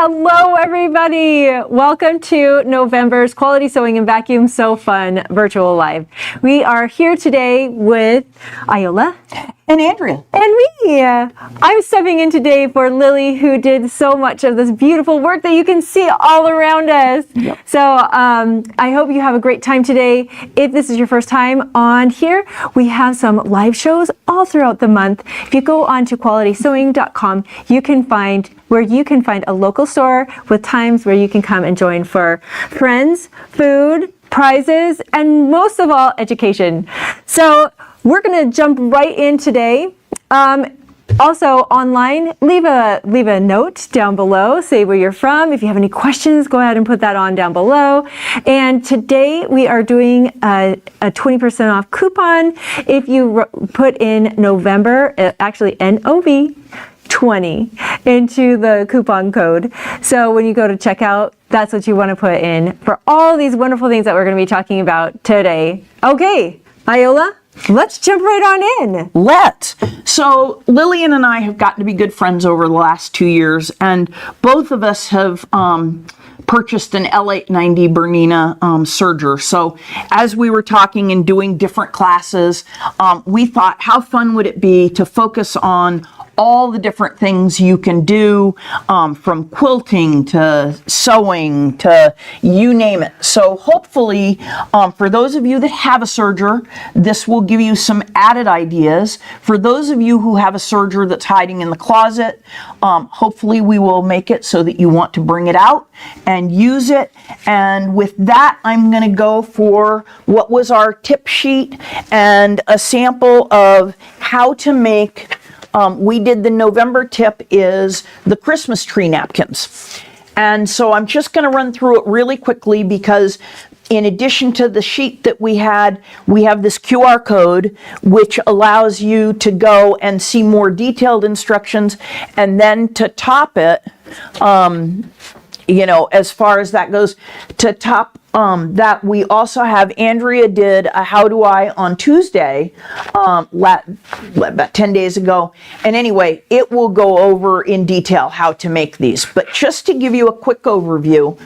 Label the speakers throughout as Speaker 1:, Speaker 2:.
Speaker 1: Hello, everybody. Welcome to November's Quality Sewing and Vacuum Sew Fun Virtual Live. We are here today with Iola
Speaker 2: and Andrea.
Speaker 1: And me. I'm stepping in today for Lily, who did so much of this beautiful work that you can see all around us. Yep. So I hope you have a great time today. If this is your first time on here, we have some live shows all throughout the month. If you go on to qualitysewing.com, you can find a local store with times where you can come and join for friends, food, prizes, and most of all, education. So we're going to jump right in today. Also online, leave a note down below, say where you're from. If you have any questions, go ahead and put that on down below. And today we are doing a 20% off coupon if you put in November, actually NOV 20 into the coupon code. So when you go to checkout, that's what you want to put in for all these wonderful things that we're going to be talking about today. Okay, Iola, let's jump right on in.
Speaker 2: Let's. So Lillian and I have gotten to be good friends over the last 2 years, and both of us have purchased an L890 Bernina serger. So as we were talking and doing different classes, we thought, how fun would it be to focus on all the different things you can do, from quilting to sewing to you name it. So hopefully, for those of you that have a serger, this will give you some added ideas. For those of you who have a serger that's hiding in the closet, hopefully we will make it so that you want to bring it out and use it. And with that, I'm going to go for what was our tip sheet and a sample of how to make. We did the November tip is the Christmas tree napkins. And so I'm just going to run through it really quickly because in addition to the sheet that we have this QR code, which allows you to go and see more detailed instructions, and then to top it, as far as that goes, to top that, we also have Andrea did a How Do I on Tuesday, about 10 days ago. And anyway, it will go over in detail how to make these. But just to give you a quick overview,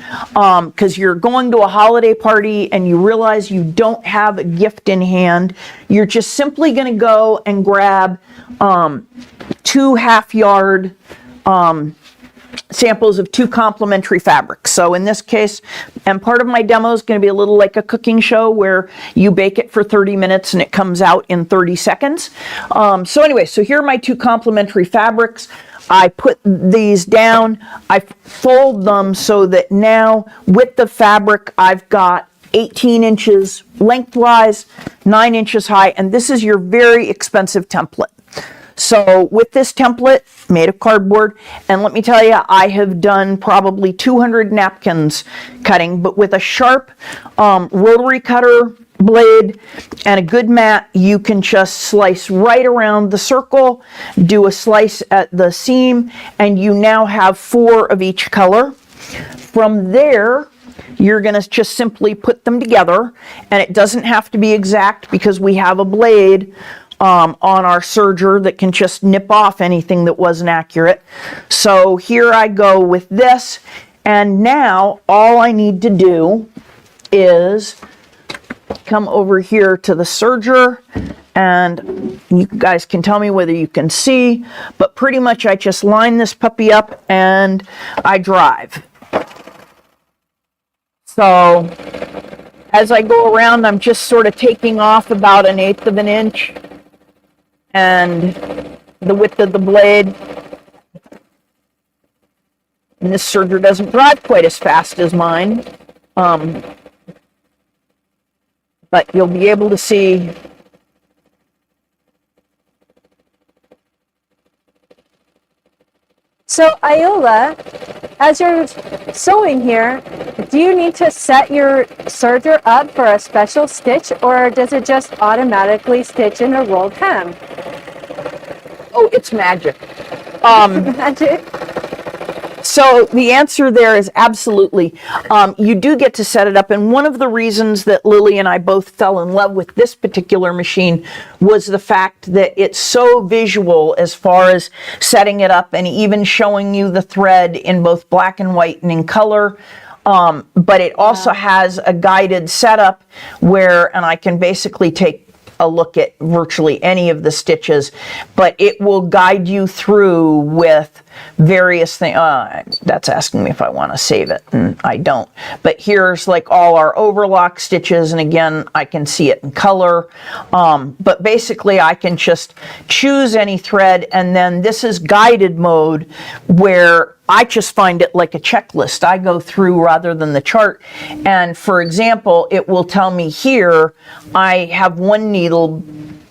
Speaker 2: because you're going to a holiday party and you realize you don't have a gift in hand, you're just simply going to go and grab 2 half-yard samples of 2 complementary fabrics. So in this case, and part of my demo is going to be a little like a cooking show where you bake it for 30 minutes and it comes out in 30 seconds. So anyway, so here are my 2 complementary fabrics. I put these down, I fold them so that now with the fabric I've got 18 inches lengthwise, 9 inches high, and this is your very expensive template. So with this template made of cardboard, and let me tell you, I have done probably 200 napkins cutting, but with a sharp rotary cutter blade and a good mat, you can just slice right around the circle, do a slice at the seam, and you now have 4 of each color. From there, you're going to just simply put them together, and it doesn't have to be exact because we have a blade on our serger that can just nip off anything that wasn't accurate. So here I go with this, and now all I need to do is come over here to the serger, and you guys can tell me whether you can see, but pretty much I just line this puppy up and I drive. So as I go around, I'm just sort of taking off about 1/8 of an inch and the width of the blade. And this serger doesn't drive quite as fast as mine, but you'll be able to see.
Speaker 1: So Iola, as you're sewing here, do you need to set your serger up for a special stitch, or does it just automatically stitch in a rolled hem?
Speaker 2: Oh, it's magic.
Speaker 1: Magic?
Speaker 2: So the answer there is absolutely. You do get to set it up, and one of the reasons that Lily and I both fell in love with this particular machine was the fact that it's so visual as far as setting it up and even showing you the thread in both black and white and in color. But it also has a guided setup where, and I can basically take a look at virtually any of the stitches, but it will guide you through with various things. That's asking me if I want to save it, and I don't. But here's like all our overlock stitches, and again, I can see it in color. But basically, I can just choose any thread, and then this is guided mode where I just find it like a checklist. I go through rather than the chart. And for example, it will tell me here, I have one needle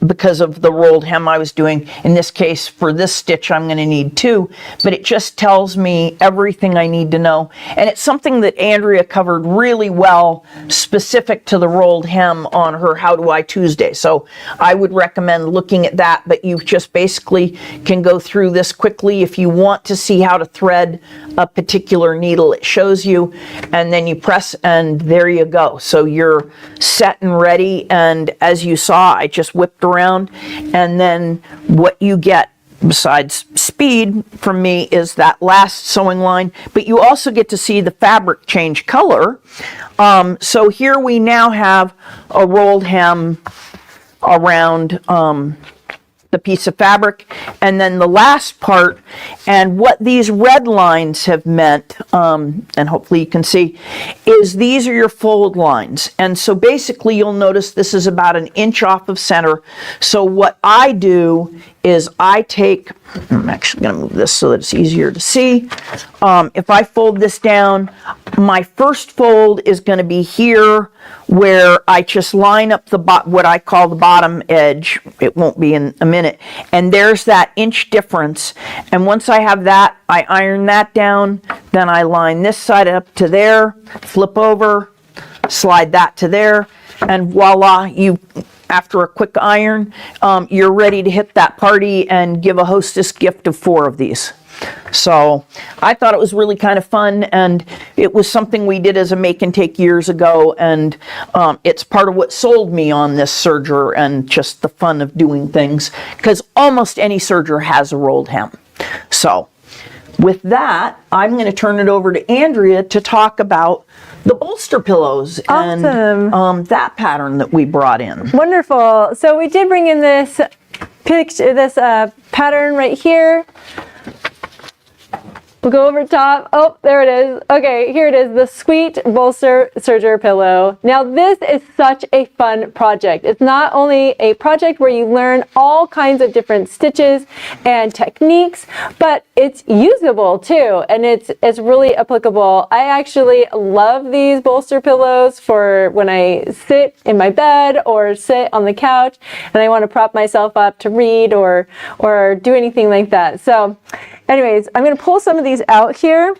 Speaker 2: because of the rolled hem I was doing. In this case, for this stitch, I'm going to need 2, but it just tells me everything I need to know. And it's something that Andrea covered really well, specific to the rolled hem on her How Do I Tuesday. So I would recommend looking at that, but you just basically can go through this quickly. If you want to see how to thread a particular needle, it shows you, and then you press, and there you go. So you're set and ready. And as you saw, I just whipped around, and then what you get besides speed from me is that last sewing line, but you also get to see the fabric change color. So here we now have a rolled hem around the piece of fabric, and then the last part, and what these red lines have meant, and hopefully you can see, is these are your fold lines. And so basically you'll notice this is about 1 inch off of center. So what I do is I take, I'm actually going to move this so that it's easier to see. If I fold this down, my first fold is going to be here, where I just line up the what I call the bottom edge. It won't be in a minute. And there's that inch difference. And once I have that, I iron that down. Then I line this side up to there, flip over, slide that to there, and voila, you, after a quick iron, you're ready to hit that party and give a hostess gift of 4 of these. So I thought it was really kind of fun, and it was something we did as a make and take years ago, and it's part of what sold me on this serger and just the fun of doing things, because almost any serger has a rolled hem. So with that, I'm going to turn it over to Andrea to talk about the bolster pillows and that pattern that we brought in.
Speaker 1: Wonderful. So we did bring in this picture, this pattern right here. We'll go over top. Oh, there it is. Okay, here it is, the Sweet Bolster Serger Pillow. Now this is such a fun project. It's not only a project where you learn all kinds of different stitches and techniques, but it's usable too, and it's really applicable. I actually love these bolster pillows for when I sit in my bed or sit on the couch and I want to prop myself up to read or do anything like that. So anyways, I'm going to pull some of these out here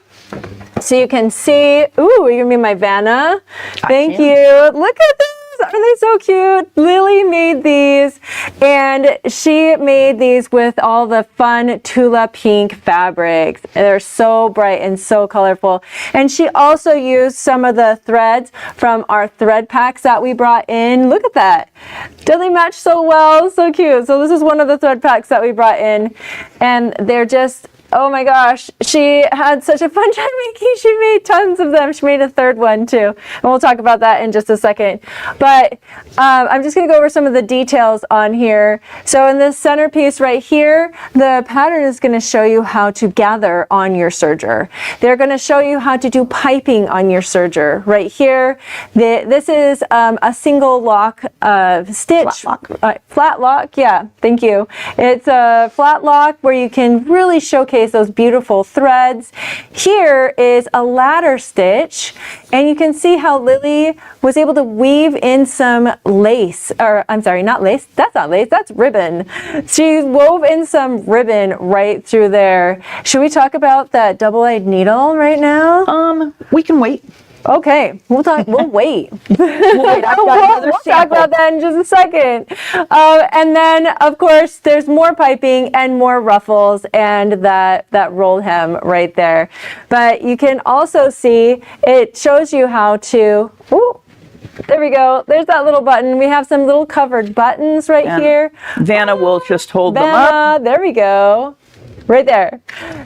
Speaker 1: so you can see. Ooh, you're going to be my Vanna. Thank you. Look at this. Aren't they so cute? Lily made these, and she made these with all the fun Tula pink fabrics. They're so bright and so colorful. And she also used some of the threads from our thread packs that we brought in. Look at that. Don't they match so well? So cute. So this is one of the thread packs that we brought in, and they're just, oh my gosh, she had such a fun time making. She made tons of them. She made a third one too. And we'll talk about that in just a second. But I'm just going to go over some of the details on here. So in this centerpiece right here, the pattern is going to show you how to gather on your serger. They're going to show you how to do piping on your serger. Right here, this is a single lock stitch. Flat lock, yeah, thank you. It's a flat lock where you can really showcase those beautiful threads. Here is a ladder stitch, and you can see how Lily was able to weave in some lace, or I'm sorry, not lace, that's not lace, that's ribbon. She wove in some ribbon right through there. Should we talk about that double-eyed needle right now?
Speaker 2: We can wait.
Speaker 1: Okay, we'll talk. We'll wait.
Speaker 2: Wait, I've got another
Speaker 1: We'll talk
Speaker 2: sample.
Speaker 1: about that in just a second. And then, of course, there's more piping and more ruffles and that rolled hem right there. But you can also see it shows you how to. Ooh, there we go. There's that little button. We have some little covered buttons right here.
Speaker 2: Vanna will just hold them up.
Speaker 1: Vanna, there we go. Right there.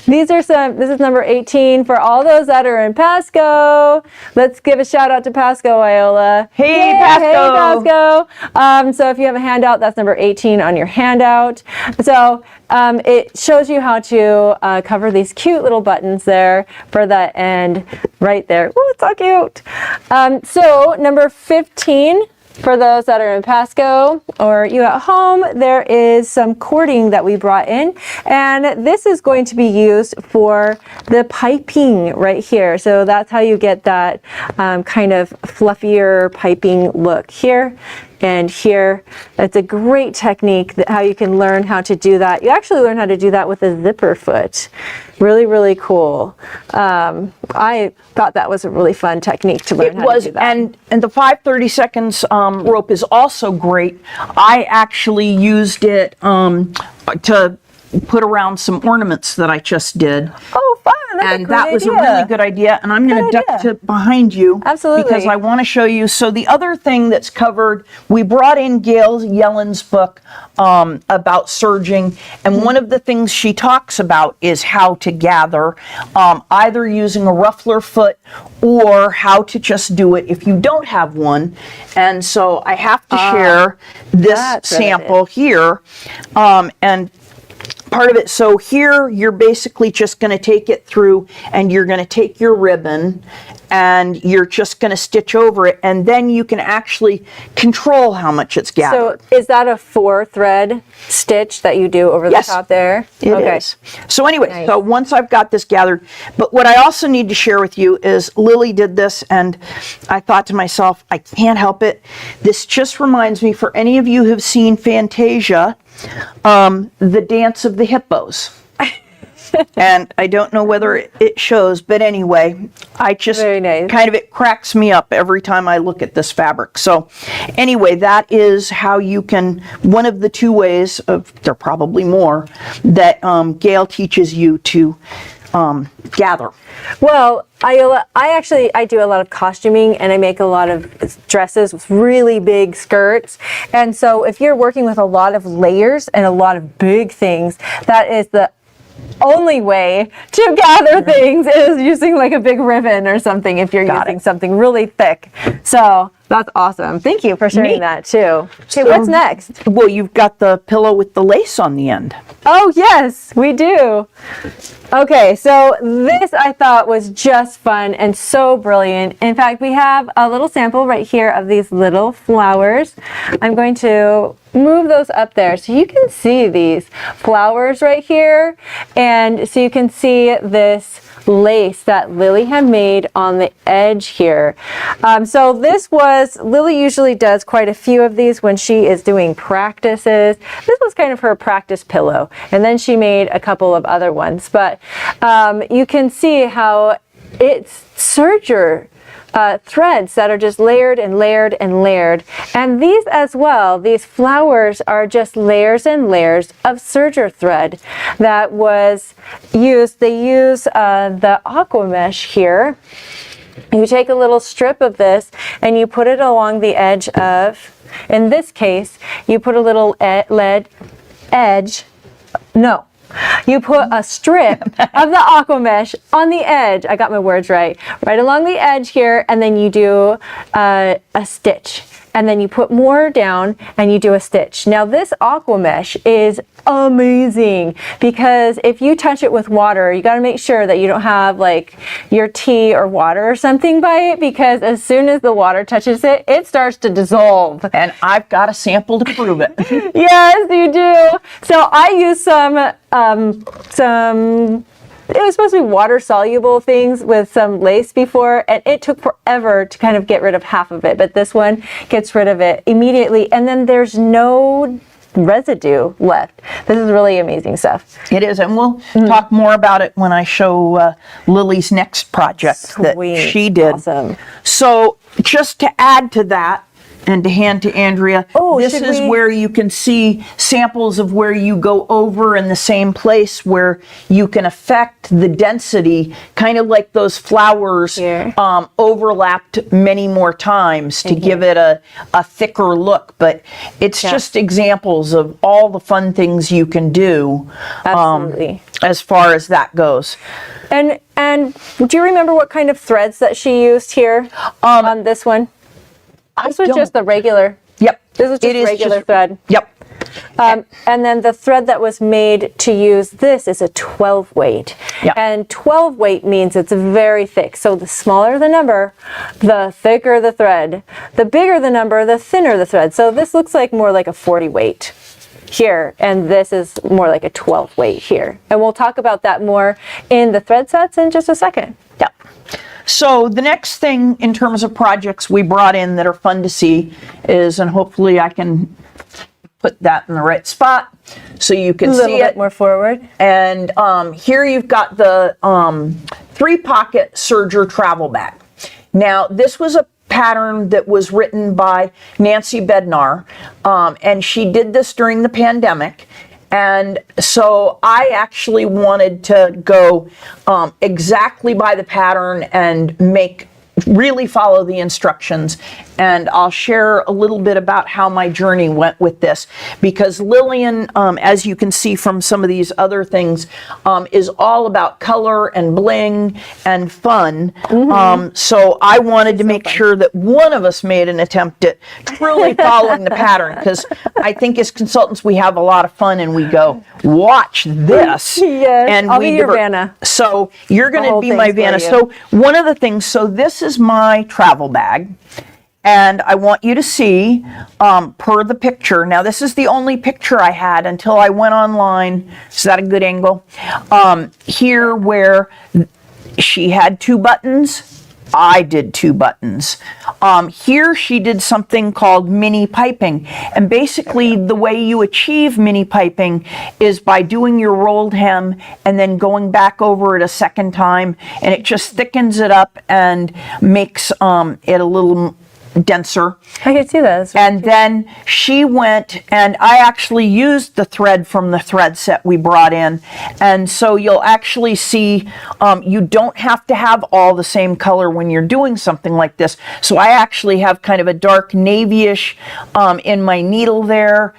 Speaker 1: These are this is number 18 for all those that are in Pasco. Let's give a shout out to Pasco, Iola.
Speaker 2: Hey,
Speaker 1: Yay,
Speaker 2: Pasco.
Speaker 1: Hey, Pasco. So if you have a handout, that's number 18 on your handout. So it shows you how to cover these cute little buttons there for that end right there. Oh, it's so cute. So number 15, for those that are in Pasco or you at home, there is some cording that we brought in, and this is going to be used for the piping right here. So that's how you get that kind of fluffier piping look here and here. It's a great technique how you can learn how to do that. You actually learn how to do that with a zipper foot. Really, really cool. I thought that was a really fun technique to learn how to do that.
Speaker 2: And the 5/30 seconds rope is also great. I actually used it to put around some ornaments that I just did.
Speaker 1: Oh, fun. That's
Speaker 2: And
Speaker 1: a great
Speaker 2: that was
Speaker 1: idea.
Speaker 2: a really good idea. And I'm going to duck to behind you.
Speaker 1: Absolutely.
Speaker 2: Because I want to show you. So the other thing that's covered, we brought in Gail Yellen's book about serging. And one of the things she talks about is how to gather, either using a ruffler foot or how to just do it if you don't have one. And so I have to share this sample here. And part of it, so here you're basically just going to take it through and you're going to take your ribbon and you're just going to stitch over it, and then you can actually control how much it's gathered.
Speaker 1: So is that a 4-thread stitch that you do over the top there?
Speaker 2: It is. So anyway,
Speaker 1: Nice.
Speaker 2: So once I've got this gathered, but what I also need to share with you is Lily did this and I thought to myself, I can't help it. This just reminds me, for any of you who've seen Fantasia, the dance of the hippos. And I don't know whether it shows, but anyway, I just
Speaker 1: Very nice.
Speaker 2: kind of, it cracks me up every time I look at this fabric. So anyway, that is how you can, one of the two ways, there are probably more, that Gail teaches you to gather.
Speaker 1: Well, Iola, I do a lot of costuming and I make a lot of dresses with really big skirts. And so if you're working with a lot of layers and a lot of big things, that is the only way to gather things is using like a big ribbon or something if you're using something really thick. So that's awesome. Thank you for sharing that too. Okay, what's next?
Speaker 2: Well, you've got the pillow with the lace on the end.
Speaker 1: Oh yes, we do. Okay, so this I thought was just fun and so brilliant. In fact, we have a little sample right here of these little flowers. I'm going to move those up there so you can see these flowers right here, and so you can see this lace that Lily had made on the edge here. So this was, Lily usually does quite a few of these when she is doing practices. This was kind of her practice pillow, and then she made a couple of other ones, but you can see how it's serger threads that are just layered and layered and layered. And these as well, these flowers are just layers and layers of serger thread that was used. They use the Aqua mesh here. You take a little strip of this and you put it along the edge of, in this case, you put a little you put a strip of the Aqua mesh on the edge. I got my words right along the edge here, and then you do a stitch. And then you put more down and you do a stitch. Now this Aqua mesh is amazing because if you touch it with water, you got to make sure that you don't have like your tea or water or something by it, because as soon as the water touches it, it starts to dissolve.
Speaker 2: And I've got a sample to prove it.
Speaker 1: Yes, you do. So I use some it was supposed to be water soluble things with some lace before, and it took forever to kind of get rid of half of it, but this one gets rid of it immediately. And then there's no residue left. This is really amazing stuff.
Speaker 2: It is, and we'll talk more about it when I show Lily's next project that she did.
Speaker 1: Awesome.
Speaker 2: So just to add to that, and to hand to Andrea, this is where you can see samples of where you go over in the same place where you can affect the density, kind of like those flowers overlapped many more times to give it a thicker look. But it's just examples of all the fun things you can do as far as that goes.
Speaker 1: And do you remember what kind of threads that she used here on this one? This was just the regular.
Speaker 2: Yep.
Speaker 1: This was just regular thread.
Speaker 2: Yep.
Speaker 1: And then the thread that was made to use this is a 12 weight.
Speaker 2: Yep.
Speaker 1: And 12 weight means it's very thick. So the smaller the number, the thicker the thread. The bigger the number, the thinner the thread. So this looks like more like a 40 weight here, and this is more like a 12 weight here. And we'll talk about that more in the thread sets in just a second.
Speaker 2: Yep. So the next thing in terms of projects we brought in that are fun to see is, and hopefully I can put that in the right spot so you can see it.
Speaker 1: A little bit more forward.
Speaker 2: And here you've got the 3-pocket Serger travel bag. Now this was a pattern that was written by Nancy Bednar, and she did this during the pandemic. And so I actually wanted to go exactly by the pattern and really follow the instructions. And I'll share a little bit about how my journey went with this, because Lillian, as you can see from some of these other things, is all about color and bling and fun. So I wanted to make sure that one of us made an attempt at truly following the pattern, because I think as consultants we have a lot of fun and we go, watch this.
Speaker 1: Yes,
Speaker 2: and
Speaker 1: I'll be your Vanna.
Speaker 2: So you're going to be my Vanna. So one of the things, so this is my travel bag. And I want you to see, per the picture, now this is the only picture I had until I went online. Is that a good angle? Here where she had 2 buttons, I did 2 buttons. Here she did something called mini piping. And basically the way you achieve mini piping is by doing your rolled hem and then going back over it a second time. And it just thickens it up and makes it a little denser.
Speaker 1: I can see that.
Speaker 2: And then she went, and I actually used the thread from the thread set we brought in. And so you'll actually see you don't have to have all the same color when you're doing something like this. So I actually have kind of a dark navy-ish in my needle there.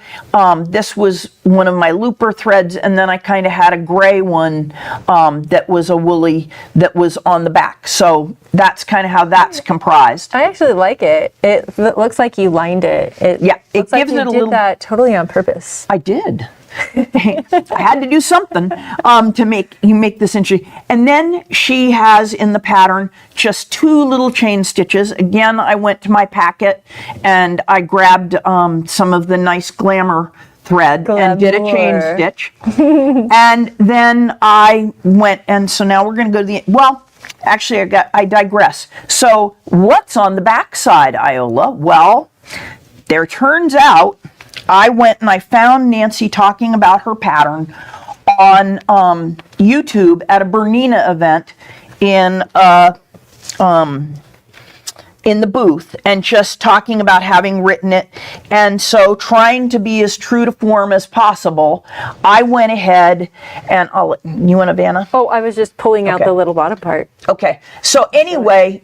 Speaker 2: This was one of my looper threads, and then I kind of had a gray one that was a woolly that was on the back. So that's kind of how that's comprised.
Speaker 1: I actually like it. It looks like you lined it. It
Speaker 2: gives
Speaker 1: like
Speaker 2: it a little.
Speaker 1: Did that totally on purpose.
Speaker 2: I did. I had to do something to make this interesting. And then she has in the pattern just 2 little chain stitches. Again, I went to my packet and I grabbed some of the nice glamour thread and did a chain stitch. And then I went, and so now we're going to go to the, well, actually I digress. So what's on the back side, Iola? Well, there turns out I went and I found Nancy talking about her pattern on YouTube at a Bernina event in the booth, and just talking about having written it. And so trying to be as true to form as possible, I went ahead and you want a Vanna?
Speaker 1: Oh, I was just pulling out the little bottom part.
Speaker 2: Okay. So anyway,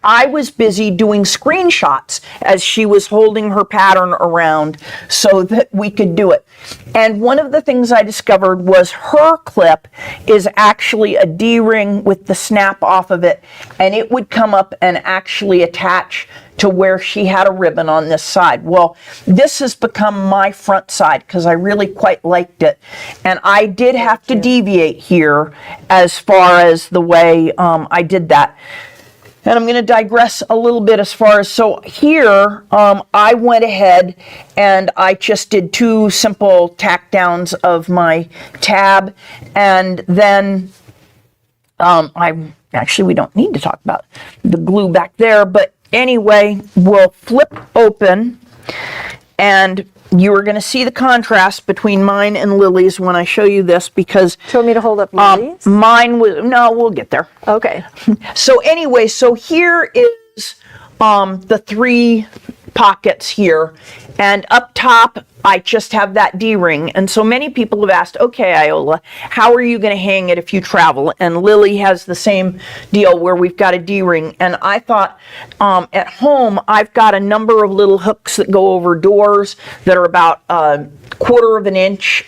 Speaker 2: I was busy doing screenshots as she was holding her pattern around so that we could do it. And one of the things I discovered was her clip is actually a D-ring with the snap off of it, and it would come up and actually attach to where she had a ribbon on this side. Well, this has become my front side because I really quite liked it. And I did have to deviate here as far as the way I did that. And I'm going to digress a little bit as far as, so here I went ahead and I just did 2 simple tack downs of my tab, and then we don't need to talk about the glue back there, but anyway, we'll flip open, and you are going to see the contrast between mine and Lily's when I show you this, because
Speaker 1: Do you want me to hold up Lily's?
Speaker 2: mine was, no, we'll get there.
Speaker 1: Okay.
Speaker 2: So anyway, so here is the 3 pockets here, and up top I just have that D-ring. And so many people have asked, okay, Iola, how are you going to hang it if you travel? And Lily has the same deal where we've got a D-ring. And I thought, at home, I've got a number of little hooks that go over doors that are about a 1/4 of an inch,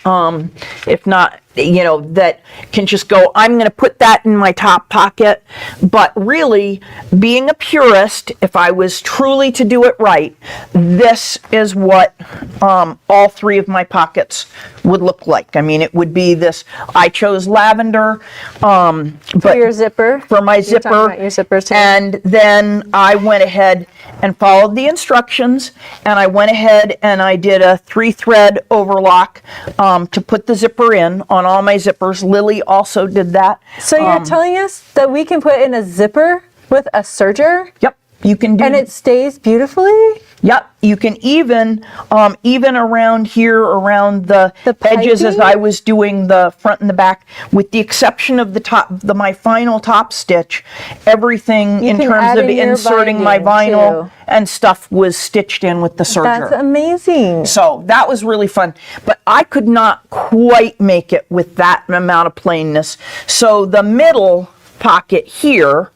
Speaker 2: if not, you know, that can just go. I'm going to put that in my top pocket. But really, being a purist, if I was truly to do it right, this is what all 3 of my pockets would look like. I mean, it would be this. I chose lavender, but
Speaker 1: For your zipper.
Speaker 2: for my
Speaker 1: You're talking
Speaker 2: zipper,
Speaker 1: about your zippers too.
Speaker 2: and then I went ahead and followed the instructions, and I went ahead and I did a 3-thread overlock to put the zipper in on all my zippers. Lily also did that.
Speaker 1: So you're telling us that we can put in a zipper with a serger?
Speaker 2: Yep, you can do.
Speaker 1: And it stays beautifully?
Speaker 2: Yep, you can even around here, around the edges, as
Speaker 1: piping?
Speaker 2: I was doing the front and the back, with the exception of the top, my final top stitch, everything in
Speaker 1: can
Speaker 2: terms
Speaker 1: add
Speaker 2: of
Speaker 1: in your
Speaker 2: inserting my
Speaker 1: binding,
Speaker 2: vinyl
Speaker 1: too.
Speaker 2: and stuff was stitched in with the serger.
Speaker 1: That's amazing.
Speaker 2: So that was really fun, but I could not quite make it with that amount of plainness. So the middle pocket here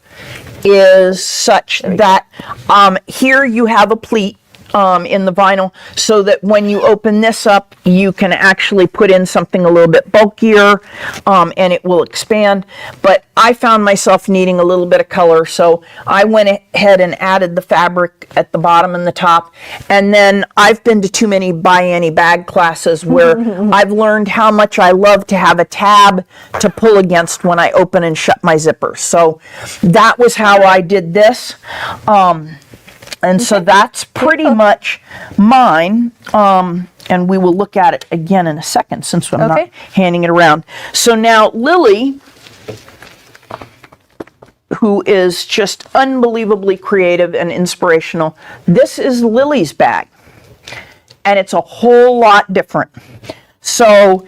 Speaker 2: is such that here you have a pleat in the vinyl, so that when you open this up, you can actually put in something a little bit bulkier, and it will expand. But I found myself needing a little bit of color, so I went ahead and added the fabric at the bottom and the top. And then I've been to too many buy any bag classes where I've learned how much I love to have a tab to pull against when I open and shut my zippers. So that was how I did this. And so that's pretty much mine. And we will look at it again in a second, since I'm not handing it around. So now Lily, who is just unbelievably creative and inspirational, this is Lily's bag. And it's a whole lot different. So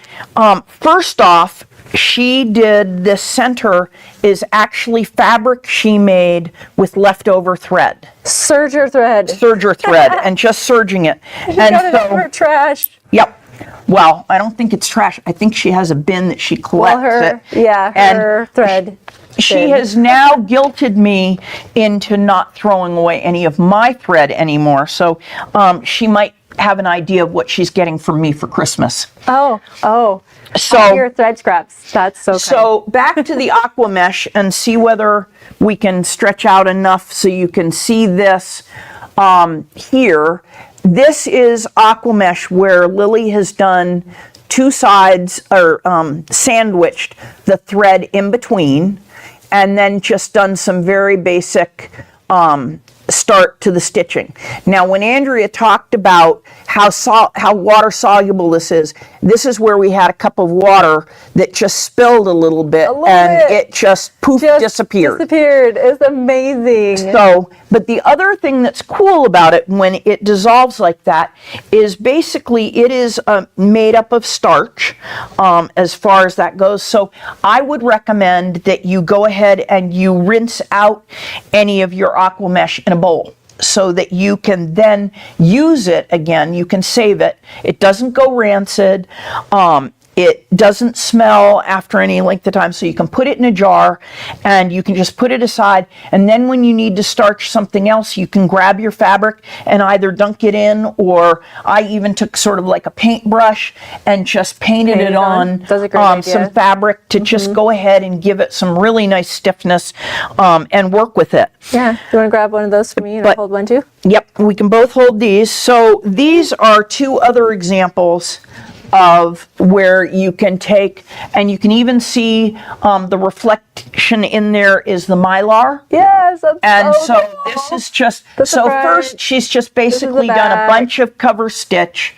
Speaker 2: first off, she did, this center is actually fabric she made with leftover thread.
Speaker 1: Serger thread.
Speaker 2: Serger thread, and just serging it.
Speaker 1: You got it over trash.
Speaker 2: Yep. Well, I don't think it's trash. I think she has a bin that she collects
Speaker 1: her thread.
Speaker 2: She has now guilted me into not throwing away any of my thread anymore. So she might have an idea of what she's getting from me for Christmas.
Speaker 1: Oh.
Speaker 2: So
Speaker 1: All your thread scraps. That's so kind.
Speaker 2: So back to the aqua mesh, and see whether we can stretch out enough so you can see this here. This is aqua mesh where Lily has done 2 sides, or sandwiched the thread in between, and then just done some very basic start to the stitching. Now, when Andrea talked about how water soluble this is where we had a cup of water that just spilled a little bit, it just poof, disappeared.
Speaker 1: It's amazing.
Speaker 2: So, but the other thing that's cool about it when it dissolves like that is basically it is made up of starch, as far as that goes. So I would recommend that you go ahead and you rinse out any of your aqua mesh in a bowl, so that you can then use it again. You can save it. It doesn't go rancid. It doesn't smell after any length of time, so you can put it in a jar and you can just put it aside. And then when you need to starch something else, you can grab your fabric and either dunk it in, or I even took sort of like a paintbrush and just painted it on some fabric to just go ahead and give it some really nice stiffness and work with it.
Speaker 1: Yeah, do you want to grab one of those for me and I'll hold one too?
Speaker 2: Yep, we can both hold these. So these are 2 other examples of where you can take, and you can even see the reflection in there is the Mylar.
Speaker 1: Yes, that's
Speaker 2: and so
Speaker 1: cool.
Speaker 2: This is just, so first she's just basically done a bunch of cover stitch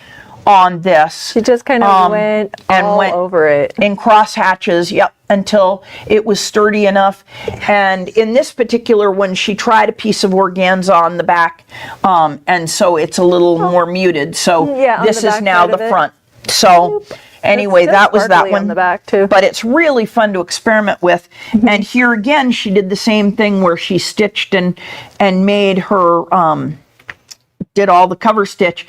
Speaker 2: on this.
Speaker 1: She just kind of went all over it.
Speaker 2: In cross hatches, yep, until it was sturdy enough. And in this particular one, she tried a piece of organza on the back, and so it's a little more muted. So this is now the front. So anyway, that was that one.
Speaker 1: On the back too.
Speaker 2: But it's really fun to experiment with. And here again, she did the same thing where she stitched and made her, did all the cover stitch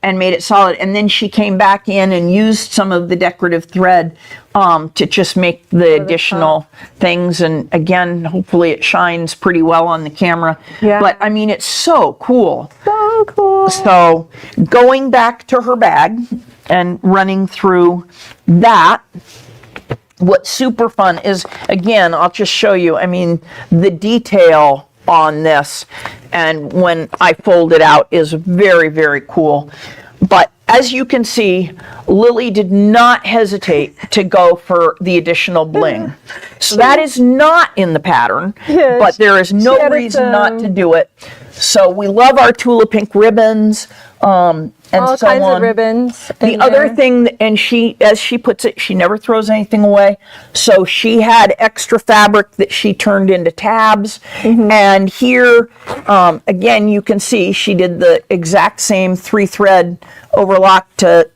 Speaker 2: and made it solid. And then she came back in and used some of the decorative thread to just make the additional things. And again, hopefully it shines pretty well on the camera.
Speaker 1: Yeah.
Speaker 2: But I mean, it's so cool.
Speaker 1: So cool.
Speaker 2: So going back to her bag and running through that, what's super fun is, again, I'll just show you, I mean, the detail on this, and when I fold it out, is very, very cool. But as you can see, Lily did not hesitate to go for the additional bling. So that is not in the pattern, but there is no reason not to do it. So we love our Tula pink ribbons, and
Speaker 1: all
Speaker 2: so
Speaker 1: kinds
Speaker 2: on.
Speaker 1: of ribbons.
Speaker 2: The other thing, and she, as she puts it, she never throws anything away. So she had extra fabric that she turned into tabs. And here, again, you can see she did the exact same 3-thread overlock to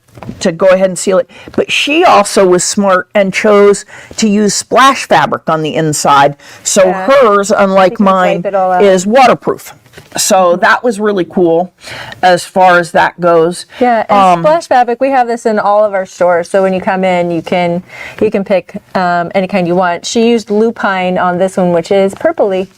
Speaker 2: go ahead and seal it. But she also was smart and chose to use splash fabric on the inside. So hers, unlike mine, is waterproof. So that was really cool as far as that goes.
Speaker 1: Yeah, and splash fabric, we have this in all of our stores. So when you come in, you can pick any kind you want. She used lupine on this one, which is purpley.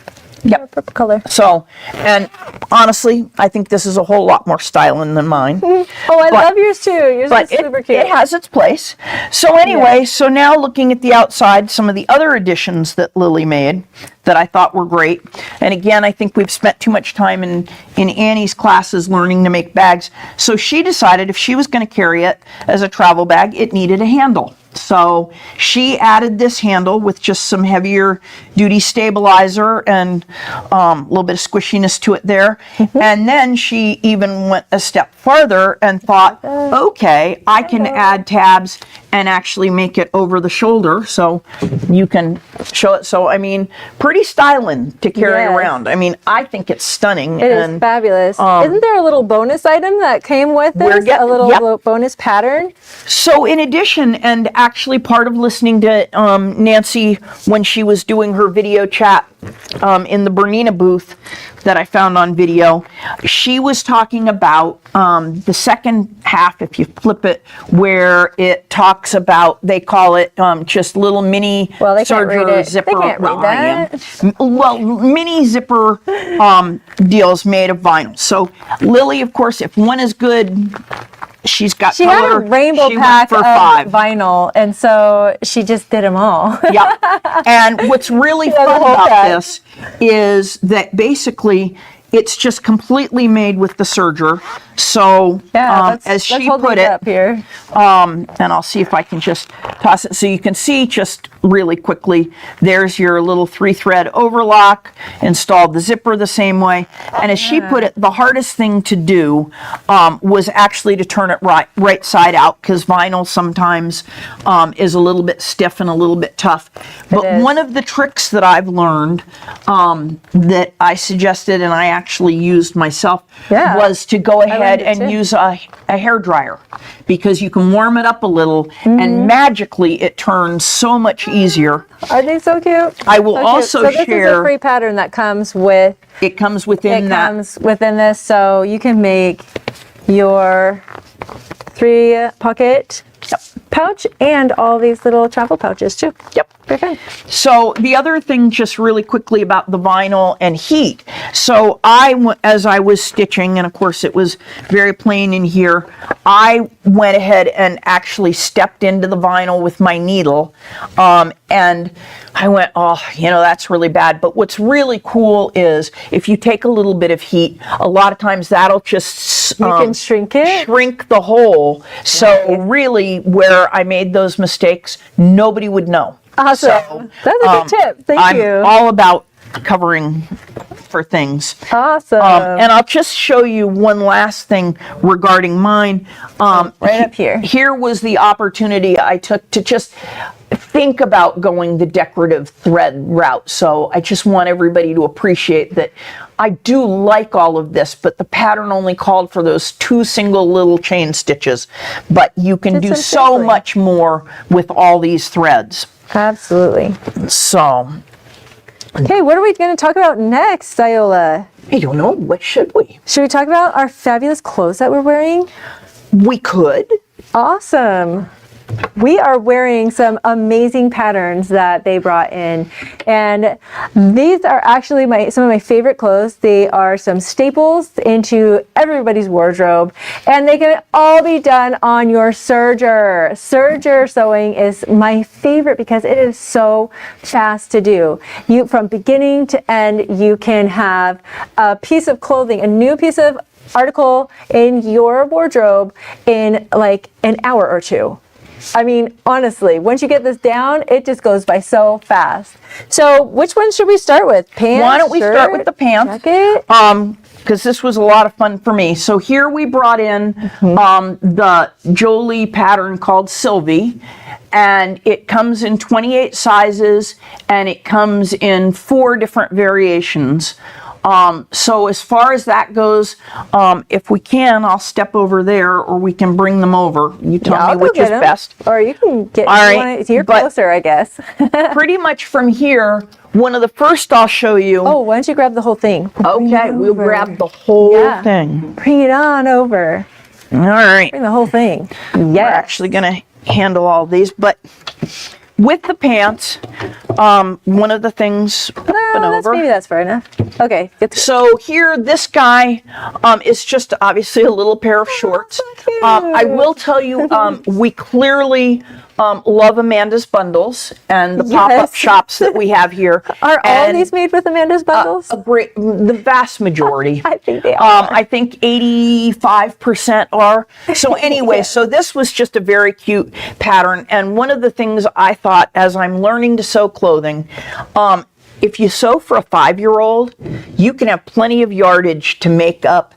Speaker 2: Yep.
Speaker 1: Purple color.
Speaker 2: So, and honestly, I think this is a whole lot more styling than mine.
Speaker 1: Oh, I love yours too. Yours is super cute.
Speaker 2: It has its place. So anyway, so now looking at the outside, some of the other additions that Lily made that I thought were great. And again, I think we've spent too much time in Annie's classes learning to make bags. So she decided if she was going to carry it as a travel bag, it needed a handle. So she added this handle with just some heavier duty stabilizer and a little bit of squishiness to it there. And then she even went a step farther and thought, okay, I can add tabs and actually make it over the shoulder so you can show it. So, I mean, pretty styling to carry around. I mean, I think it's stunning.
Speaker 1: It is fabulous. Isn't there a little bonus item that came with this? A little bonus pattern?
Speaker 2: So in addition, and actually part of listening to Nancy when she was doing her video chat in the Bernina booth that I found on video, she was talking about the second half, if you flip it, where it talks about, they call it just little mini Serger zipper.
Speaker 1: They can't read that.
Speaker 2: Well, mini zipper deals made of vinyl. So Lily, of course, if one is good, she's got
Speaker 1: she
Speaker 2: color.
Speaker 1: Had a rainbow pack of 5 vinyl, and so she just did them all.
Speaker 2: Yep. And what's really fun about this is that basically it's just completely made with the serger. So as she put it,
Speaker 1: up here.
Speaker 2: And I'll see if I can just toss it so you can see just really quickly. There's your little 3-thread overlock, installed the zipper the same way. And as she put it, the hardest thing to do was actually to turn it right side out, because vinyl sometimes is a little bit stiff and a little bit tough. But one of the tricks that I've learned that I suggested and I actually used myself was to go ahead and use a hair dryer, because you can warm it up a little and magically it turns so much easier.
Speaker 1: Are they so cute?
Speaker 2: I will also
Speaker 1: so
Speaker 2: share.
Speaker 1: This is a free pattern that comes with.
Speaker 2: It comes within that. It
Speaker 1: comes within this, so you can make your 3-pocket pouch and all these little travel pouches too.
Speaker 2: Yep.
Speaker 1: Very fun.
Speaker 2: So the other thing, just really quickly about the vinyl and heat. So as I was stitching, and of course it was very plain in here, I went ahead and actually stepped into the vinyl with my needle, and I went, oh, that's really bad. But what's really cool is if you take a little bit of heat, a lot of times that'll just
Speaker 1: you can shrink it,
Speaker 2: shrink the hole. So really, where I made those mistakes, nobody would know.
Speaker 1: Awesome. So, that's a good tip. Thank you.
Speaker 2: I'm all about covering for things.
Speaker 1: Awesome.
Speaker 2: And I'll just show you one last thing regarding mine.
Speaker 1: Right up here.
Speaker 2: Here was the opportunity I took to just think about going the decorative thread route. So I just want everybody to appreciate that I do like all of this, but the pattern only called for those 2 single little chain stitches. But you can do so much more with all these threads.
Speaker 1: Absolutely.
Speaker 2: So.
Speaker 1: Okay, what are we going to talk about next, Iola?
Speaker 2: I don't know. What should we?
Speaker 1: Should we talk about our fabulous clothes that we're wearing?
Speaker 2: We could.
Speaker 1: Awesome. We are wearing some amazing patterns that they brought in, and these are actually some of my favorite clothes. They are some staples into everybody's wardrobe, and they can all be done on your serger. Serger sewing is my favorite because it is so fast to do. You, from beginning to end, you can have a piece of clothing, a new piece of article in your wardrobe in like an hour or 2. I mean, honestly, once you get this down, it just goes by so fast. So which one should we start with? Pants?
Speaker 2: Why don't we
Speaker 1: shirt,
Speaker 2: start with the pants?
Speaker 1: Jacket?
Speaker 2: Because this was a lot of fun for me. So here we brought in the Jalie pattern called Sylvie, and it comes in 28 sizes, and it comes in 4 different variations. So as far as that goes, if we can, I'll step over there, or we can bring them over. You tell me which is best.
Speaker 1: Or you can get,
Speaker 2: all right,
Speaker 1: you're closer, I guess.
Speaker 2: Pretty much from here, one of the first I'll show you.
Speaker 1: Oh, why don't you grab the whole thing?
Speaker 2: Okay, we'll grab the whole thing.
Speaker 1: Bring it on over.
Speaker 2: All right.
Speaker 1: Bring the whole thing.
Speaker 2: We're actually going to handle all these, but with the pants, one of the things,
Speaker 1: maybe that's far enough. Okay.
Speaker 2: So here, this guy is just obviously a little pair of shorts.
Speaker 1: So cute.
Speaker 2: I will tell you, we clearly love Amanda's bundles and the pop-up shops that we have here.
Speaker 1: Are all these made with Amanda's bundles?
Speaker 2: The vast majority.
Speaker 1: I think they are.
Speaker 2: I think 85% are. So anyway, so this was just a very cute pattern. And one of the things I thought as I'm learning to sew clothing, if you sew for a 5-year-old, you can have plenty of yardage to make up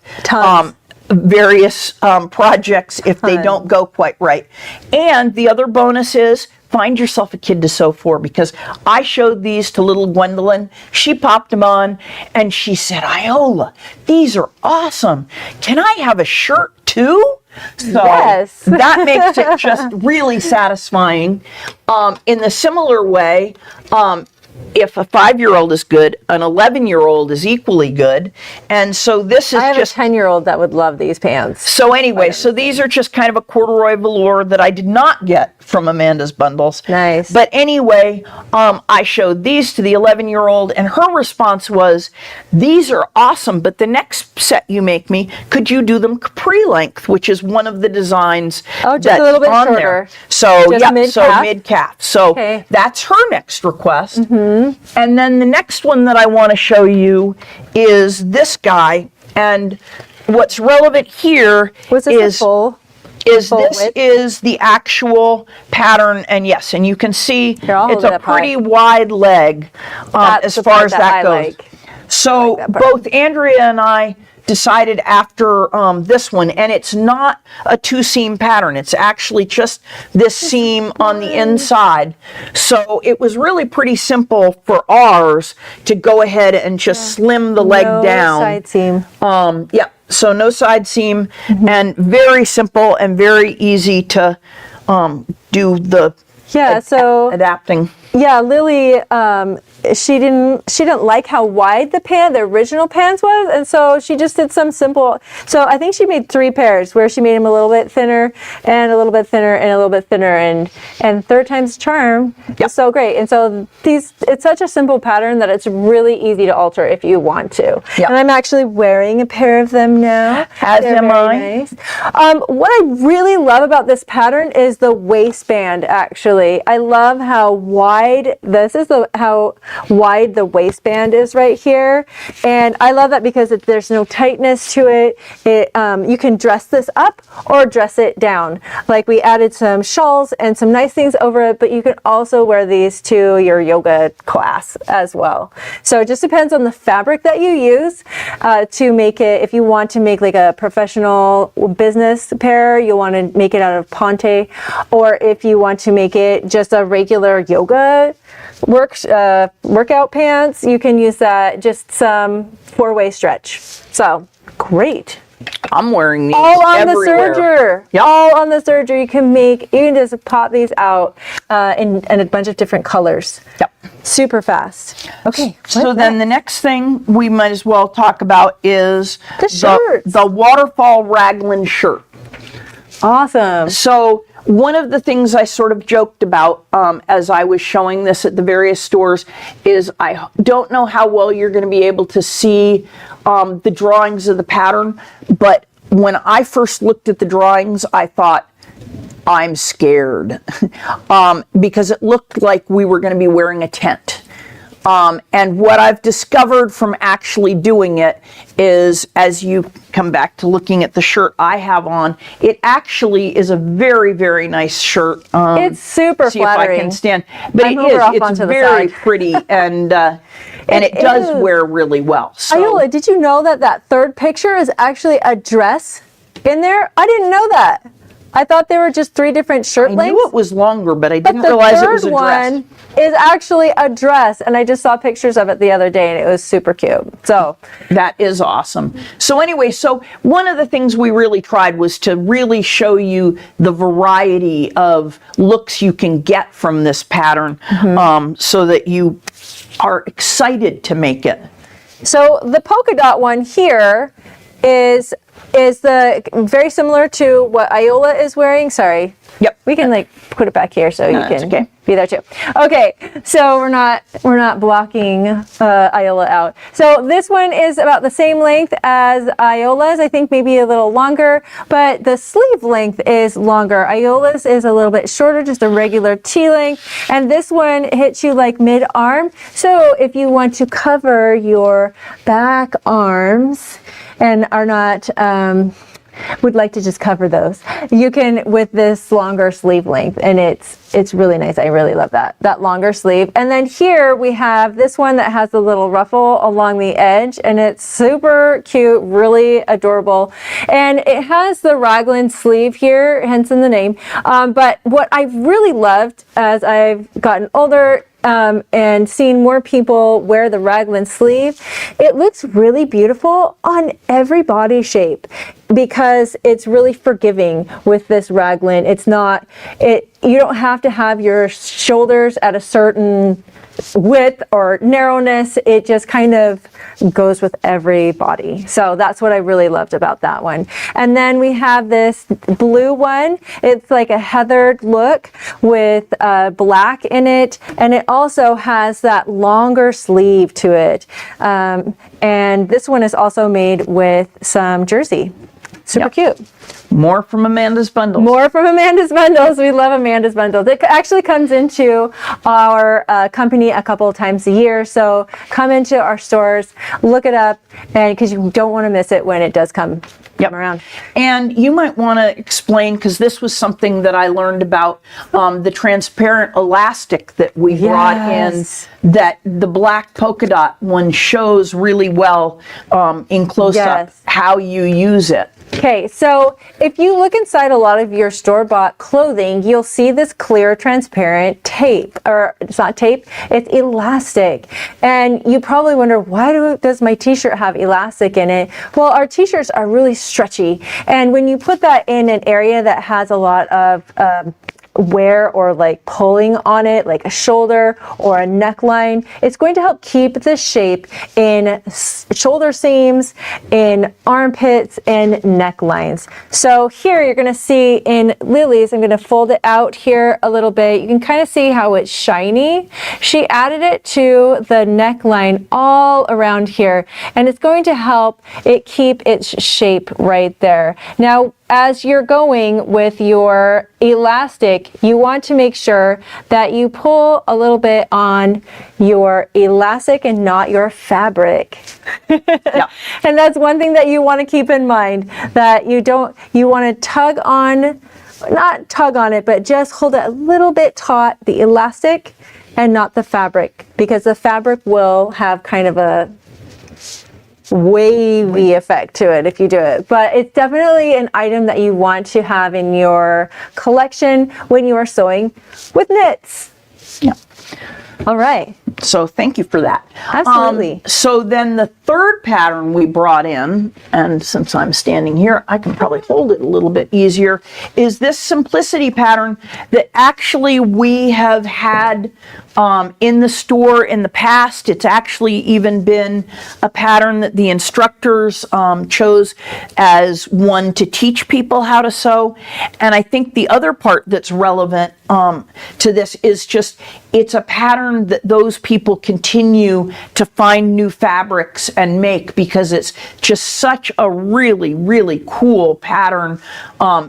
Speaker 2: various projects if they don't go quite right. And the other bonus is find yourself a kid to sew for, because I showed these to little Gwendolyn. She popped them on and she said, Iola, these are awesome. Can I have a shirt too? So
Speaker 1: yes.
Speaker 2: That makes it just really satisfying. In the similar way, if a 5-year-old is good, an 11-year-old is equally good. And so this is
Speaker 1: I have a 10-year-old that would love these pants.
Speaker 2: So anyway, so these are just kind of a corduroy velour that I did not get from Amanda's bundles.
Speaker 1: Nice.
Speaker 2: But anyway, I showed these to the 11-year-old, and her response was, these are awesome, but the next set you make me, could you do them capri length, which is one of the designs
Speaker 1: just
Speaker 2: that's
Speaker 1: a little bit
Speaker 2: on
Speaker 1: shorter.
Speaker 2: there. So
Speaker 1: just
Speaker 2: yeah,
Speaker 1: mid-calf?
Speaker 2: so mid-calf. So that's her next request. And then the next one that I want to show you is this guy. And what's relevant here is this is the actual pattern, and yes, and you can see it's a pretty wide leg as far as that goes. So both Andrea and I decided after this one, and it's not a 2-seam pattern, it's actually just this seam on the inside. So it was really pretty simple for ours to go ahead and just slim the leg down.
Speaker 1: Side seam.
Speaker 2: So no side seam, and very simple and very easy to do the adapting.
Speaker 1: Yeah, Lily, she didn't like how wide the original pants was, and so she just did some simple. So I think she made 3 pairs where she made them a little bit thinner and a little bit thinner and a little bit thinner, and third time's charm. It's so great. And so it's such a simple pattern that it's really easy to alter if you want to. And I'm actually wearing a pair of them now.
Speaker 2: As am I.
Speaker 1: Nice. What I really love about this pattern is the waistband. Actually, I love how wide wide, how wide the waistband is right here. And I love that because there's no tightness to it. You can dress this up or dress it down. Like we added some shawls and some nice things over it, but you can also wear these to your yoga class as well. So it just depends on the fabric that you use to make it. If you want to make like a professional business pair, you'll want to make it out of ponte, or if you want to make it just a regular yoga workout pants, you can use that, just some 4-way stretch. So great.
Speaker 2: I'm wearing these
Speaker 1: all on
Speaker 2: everywhere.
Speaker 1: the Serger.
Speaker 2: Yep.
Speaker 1: All on the Serger. You can just pop these out in a bunch of different colors.
Speaker 2: Yep.
Speaker 1: Super fast. Okay.
Speaker 2: So then the next thing we might as well talk about is
Speaker 1: the shirts.
Speaker 2: The waterfall Raglan shirt.
Speaker 1: Awesome.
Speaker 2: So one of the things I sort of joked about as I was showing this at the various stores is I don't know how well you're going to be able to see the drawings of the pattern, but when I first looked at the drawings, I thought, I'm scared because it looked like we were going to be wearing a tent. And what I've discovered from actually doing it is, as you come back to looking at the shirt I have on, it actually is a very, very nice shirt.
Speaker 1: It's super
Speaker 2: see
Speaker 1: flattering.
Speaker 2: If I can stand, but it's very pretty, and it does wear really well. So.
Speaker 1: Iola, did you know that third picture is actually a dress in there? I didn't know that. I thought they were just 3 different shirt lengths.
Speaker 2: I knew it was longer, but I didn't realize it was a dress.
Speaker 1: The third one is actually a dress, and I just saw pictures of it the other day, and it was super cute. So
Speaker 2: that is awesome. So anyway, so one of the things we really tried was to really show you the variety of looks you can get from this pattern, so that you are excited to make it.
Speaker 1: So the polka dot one here is very similar to what Iola is wearing. Sorry.
Speaker 2: Yep.
Speaker 1: We can like put it back here so you can be there too. Okay. So we're not blocking Iola out. So this one is about the same length as Iola's. I think maybe a little longer, but the sleeve length is longer. Iola's is a little bit shorter, just a regular T length. And this one hits you like mid-arm. So if you want to cover your back arms and are not would like to just cover those, you can with this longer sleeve length, and it's really nice. I really love that longer sleeve. And then here we have this one that has a little ruffle along the edge, and it's super cute, really adorable, and it has the Raglan sleeve here, hence in the name. But what I've really loved as I've gotten older and seen more people wear the Raglan sleeve, it looks really beautiful on every body shape because it's really forgiving with this Raglan. You don't have to have your shoulders at a certain width or narrowness. It just kind of goes with every body. So that's what I really loved about that one. And then we have this blue one. It's like a heathered look with black in it, and it also has that longer sleeve to it. And this one is also made with some jersey. Super cute.
Speaker 2: More from Amanda's Bundles.
Speaker 1: More from Amanda's Bundles. We love Amanda's Bundles. It actually comes into our company a couple of times a year. So come into our stores, look it up, and because you don't want to miss it when it does come around.
Speaker 2: And you might want to explain, because this was something that I learned about, the transparent elastic that we brought in, that the black polka dot one shows really well in close-up how you use it.
Speaker 1: Okay, so if you look inside a lot of your store-bought clothing, you'll see this clear, transparent tape, or it's not tape, it's elastic. And you probably wonder, why does my t-shirt have elastic in it? Well, our t-shirts are really stretchy. And when you put that in an area that has a lot of wear or like pulling on it, like a shoulder or a neckline, it's going to help keep the shape in shoulder seams, in armpits, and necklines. So here you're going to see in Lily's, I'm going to fold it out here a little bit. You can kind of see how it's shiny. She added it to the neckline all around here, and it's going to help it keep its shape right there. Now, as you're going with your elastic, you want to make sure that you pull a little bit on your elastic and not your fabric.
Speaker 2: Yeah.
Speaker 1: And that's one thing that you want to keep in mind, that you want to tug on, not tug on it, but just hold it a little bit taut, the elastic, and not the fabric, because the fabric will have kind of a wavy effect to it if you do it. But it's definitely an item that you want to have in your collection when you are sewing with knits.
Speaker 2: Yeah.
Speaker 1: All right.
Speaker 2: So thank you for that.
Speaker 1: Absolutely.
Speaker 2: So then the third pattern we brought in, and since I'm standing here, I can probably hold it a little bit easier, is this simplicity pattern that actually we have had in the store in the past. It's actually even been a pattern that the instructors chose as one to teach people how to sew. And I think the other part that's relevant to this is just, it's a pattern that those people continue to find new fabrics and make, because it's just such a really, really cool pattern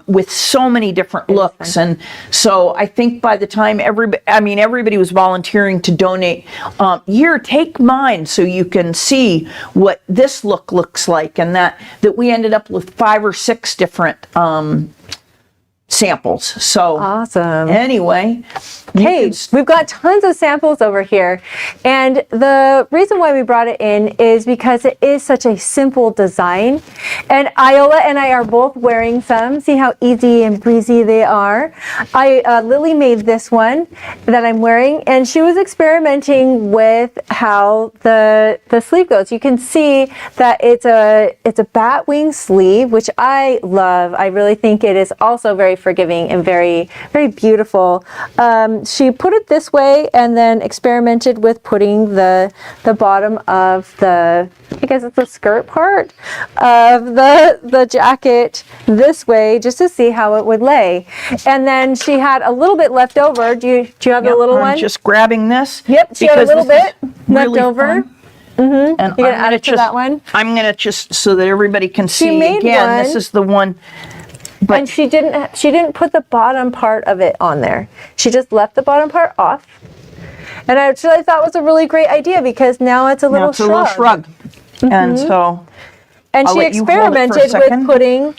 Speaker 2: with so many different looks. And so I think by the time everybody was volunteering to donate, here, take mine so you can see what this look looks like, and that we ended up with 5 or 6 different samples. So
Speaker 1: Awesome.
Speaker 2: Anyway,
Speaker 1: Hey, we've got tons of samples over here, and the reason why we brought it in is because it is such a simple design, and Iola and I are both wearing some. See how easy and breezy they are. Lily made this one that I'm wearing, and she was experimenting with how the sleeve goes. You can see that it's a bat wing sleeve, which I love. I really think it is also very forgiving and very, very beautiful. She put it this way and then experimented with putting the bottom of the, I guess it's the skirt part of the jacket this way, just to see how it would lay. And then she had a little bit left over. Do you have the little one?
Speaker 2: I'm just grabbing this.
Speaker 1: Yep, she had a little bit left
Speaker 2: really
Speaker 1: over.
Speaker 2: And
Speaker 1: You're gonna add it to that one?
Speaker 2: I'm gonna just, so that everybody can see
Speaker 1: made
Speaker 2: again,
Speaker 1: one.
Speaker 2: this is the one. But
Speaker 1: And she didn't put the bottom part of it on there. She just left the bottom part off. And I thought was a really great idea, because now it's a little shrug.
Speaker 2: shrug. And so
Speaker 1: And
Speaker 2: I'll
Speaker 1: she
Speaker 2: let you hold it for a
Speaker 1: experimented
Speaker 2: second.
Speaker 1: with putting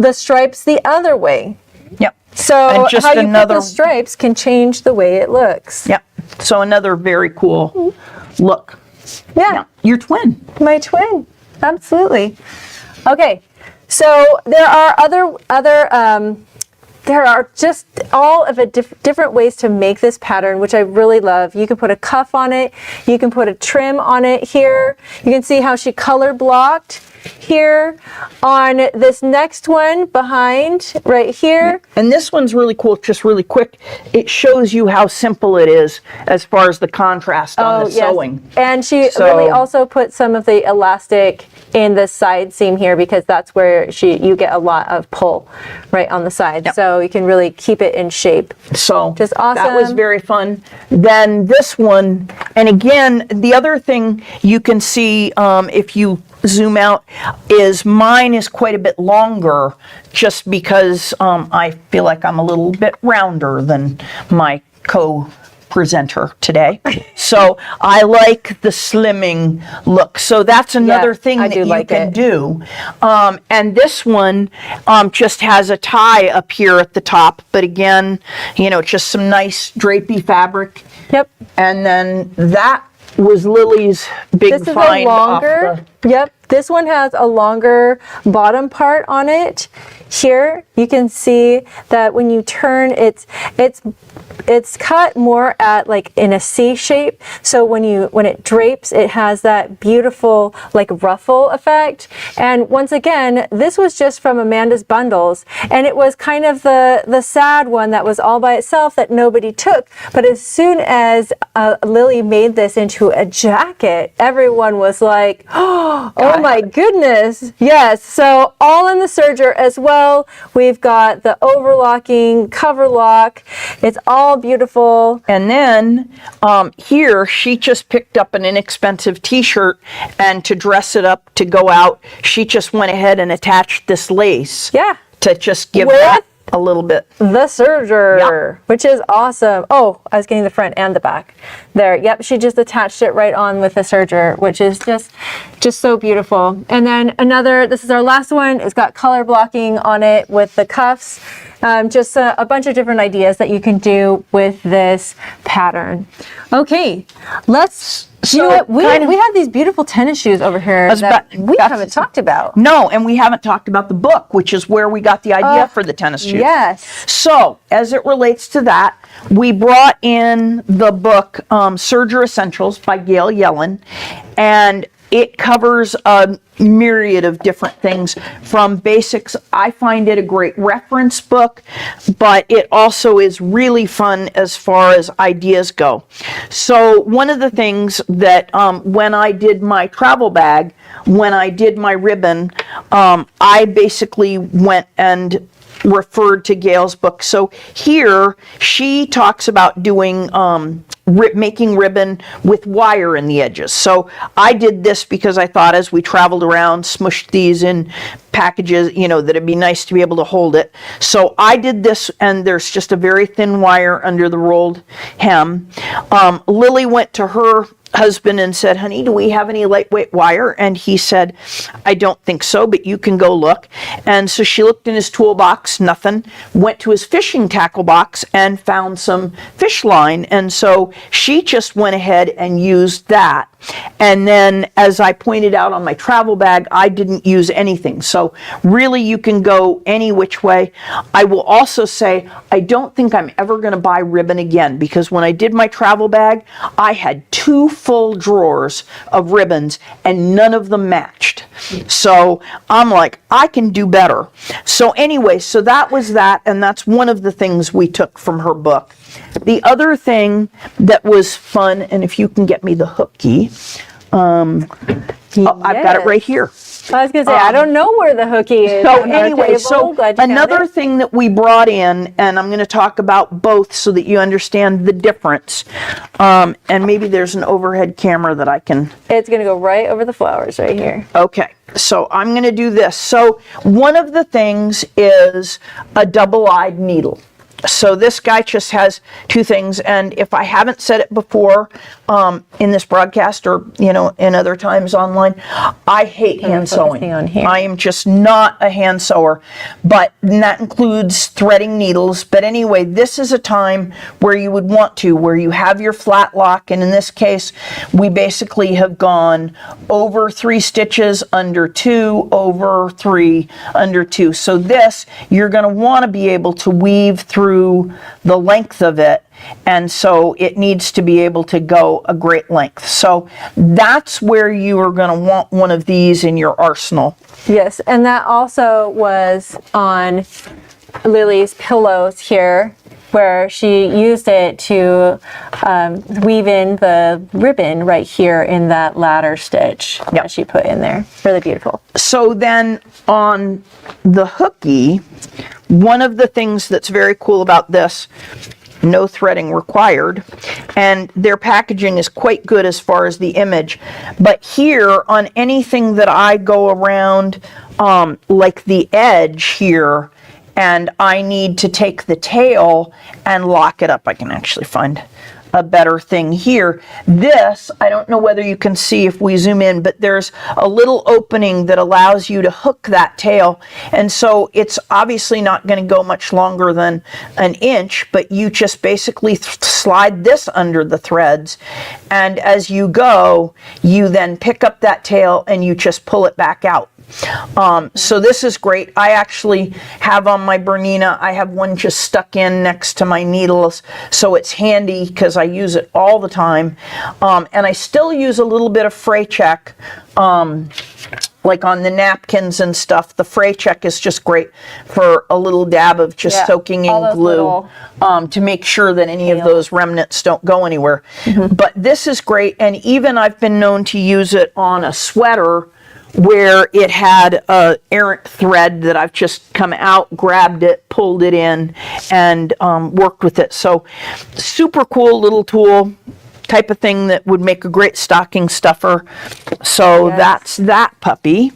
Speaker 1: the stripes the other way.
Speaker 2: Yep.
Speaker 1: So
Speaker 2: And just
Speaker 1: how you put
Speaker 2: another-
Speaker 1: the stripes can change the way it looks.
Speaker 2: Yep. So another very cool look.
Speaker 1: Yeah.
Speaker 2: Yeah. Your twin.
Speaker 1: My twin, absolutely. Okay, so there are there are just all of the different ways to make this pattern, which I really love. You can put a cuff on it. You can put a trim on it here. You can see how she color blocked here on this next one behind right here.
Speaker 2: And this one's really cool, just really quick. It shows you how simple it is as far as the contrast on the sewing.
Speaker 1: And she really also put some of the elastic in the side seam here, because that's where you get a lot of pull right on the side.
Speaker 2: Yep.
Speaker 1: So you can really keep it in shape.
Speaker 2: So
Speaker 1: just awesome.
Speaker 2: That was very fun. Then this one, and again, the other thing you can see if you zoom out is mine is quite a bit longer, just because I feel like I'm a little bit rounder than my co-presenter today. So I like the slimming look. So that's another thing that you can do. And this one just has a tie up here at the top, but again, just some nice drapey fabric.
Speaker 1: Yep.
Speaker 2: And then that was Lily's big
Speaker 1: This is
Speaker 2: find.
Speaker 1: a longer, yep, this one has a longer bottom part on it. Here you can see that when you turn, it's cut more at like in a C shape. So when it drapes, it has that beautiful like ruffle effect. And once again, this was just from Amanda's bundles, and it was kind of the sad one that was all by itself that nobody took. But as soon as Lily made this into a jacket, everyone was like, oh, Oh my goodness. Yes. So all in the serger as well. We've got the overlocking cover lock. It's all beautiful.
Speaker 2: And then here she just picked up an inexpensive t-shirt, and to dress it up to go out, she just went ahead and attached this lace.
Speaker 1: Yeah.
Speaker 2: To just give
Speaker 1: With
Speaker 2: that a little bit.
Speaker 1: The serger,
Speaker 2: Yep.
Speaker 1: which is awesome. Oh, I was getting the front and the back there. Yep, she just attached it right on with the serger, which is just so beautiful. And then another, this is our last one. It's got color blocking on it with the cuffs. Just a bunch of different ideas that you can do with this pattern. Okay, let's. You know what? We have these beautiful tennis shoes over here that we haven't talked about.
Speaker 2: No, and we haven't talked about the book, which is where we got the idea for the tennis shoes.
Speaker 1: Yes.
Speaker 2: So, as it relates to that, we brought in the book Serger Essentials by Gail Yellen, and it covers a myriad of different things from basics. I find it a great reference book, but it also is really fun as far as ideas go. So one of the things that when I did my travel bag, when I did my ribbon, I basically went and referred to Gail's book. So here she talks about doing making ribbon with wire in the edges. So I did this because I thought as we traveled around, smushed these in packages, you know, that it'd be nice to be able to hold it. So I did this, and there's just a very thin wire under the rolled hem. Lily went to her husband and said, honey, do we have any lightweight wire? And he said, I don't think so, but you can go look. And so she looked in his toolbox, nothing, went to his fishing tackle box and found some fish line. And so she just went ahead and used that. And then, as I pointed out on my travel bag, I didn't use anything. So really you can go any which way. I will also say, I don't think I'm ever going to buy ribbon again, because when I did my travel bag, I had 2 full drawers of ribbons and none of them matched. So I'm like, I can do better. So anyway, so that was that, and that's one of the things we took from her book. The other thing that was fun, and if you can get me the Hookie, I've got it right here.
Speaker 1: I was going to say, I don't know where the Hookie is.
Speaker 2: So anyway, so another thing that we brought in, and I'm going to talk about both so that you understand the difference, and maybe there's an overhead camera that I can...
Speaker 1: It's going to go right over the flowers right here.
Speaker 2: Okay, so I'm going to do this. So one of the things is a double-eyed needle. So this guy just has 2 things, and if I haven't said it before in this broadcast or, you know, in other times online, I hate hand sewing. I am just not a hand sewer, but that includes threading needles. But anyway, this is a time where you would want to, where you have your Flatlock, and in this case, we basically have gone over 3 stitches, under 2, over 3, under 2. So this, you're going to want to be able to weave through the length of it, and so it needs to be able to go a great length. So that's where you are going to want one of these in your arsenal.
Speaker 1: Yes, and that also was on Lily's pillows here, where she used it to weave in the ribbon right here in that ladder stitch that she put in there. Really beautiful.
Speaker 2: So then on the Hookie, one of the things that's very cool about this, no threading required, and their packaging is quite good as far as the image, but here on anything that I go around, like the edge here, and I need to take the tail and lock it up. I can actually find a better thing here. This, I don't know whether you can see if we zoom in, but there's a little opening that allows you to hook that tail. And so it's obviously not going to go much longer than an inch, but you just basically slide this under the threads. And as you go, you then pick up that tail and you just pull it back out. So this is great. I actually have on my Bernina, I have one just stuck in next to my needles, so it's handy because I use it all the time. And I still use a little bit of fray check, like on the napkins and stuff. The fray check is just great for a little dab of just soaking in glue to make sure that any of those remnants don't go anywhere. But this is great, and even I've been known to use it on a sweater where it had a errant thread that I've just come out, grabbed it, pulled it in, and worked with it. So super cool little tool, type of thing that would make a great stocking stuffer. So that's that puppy.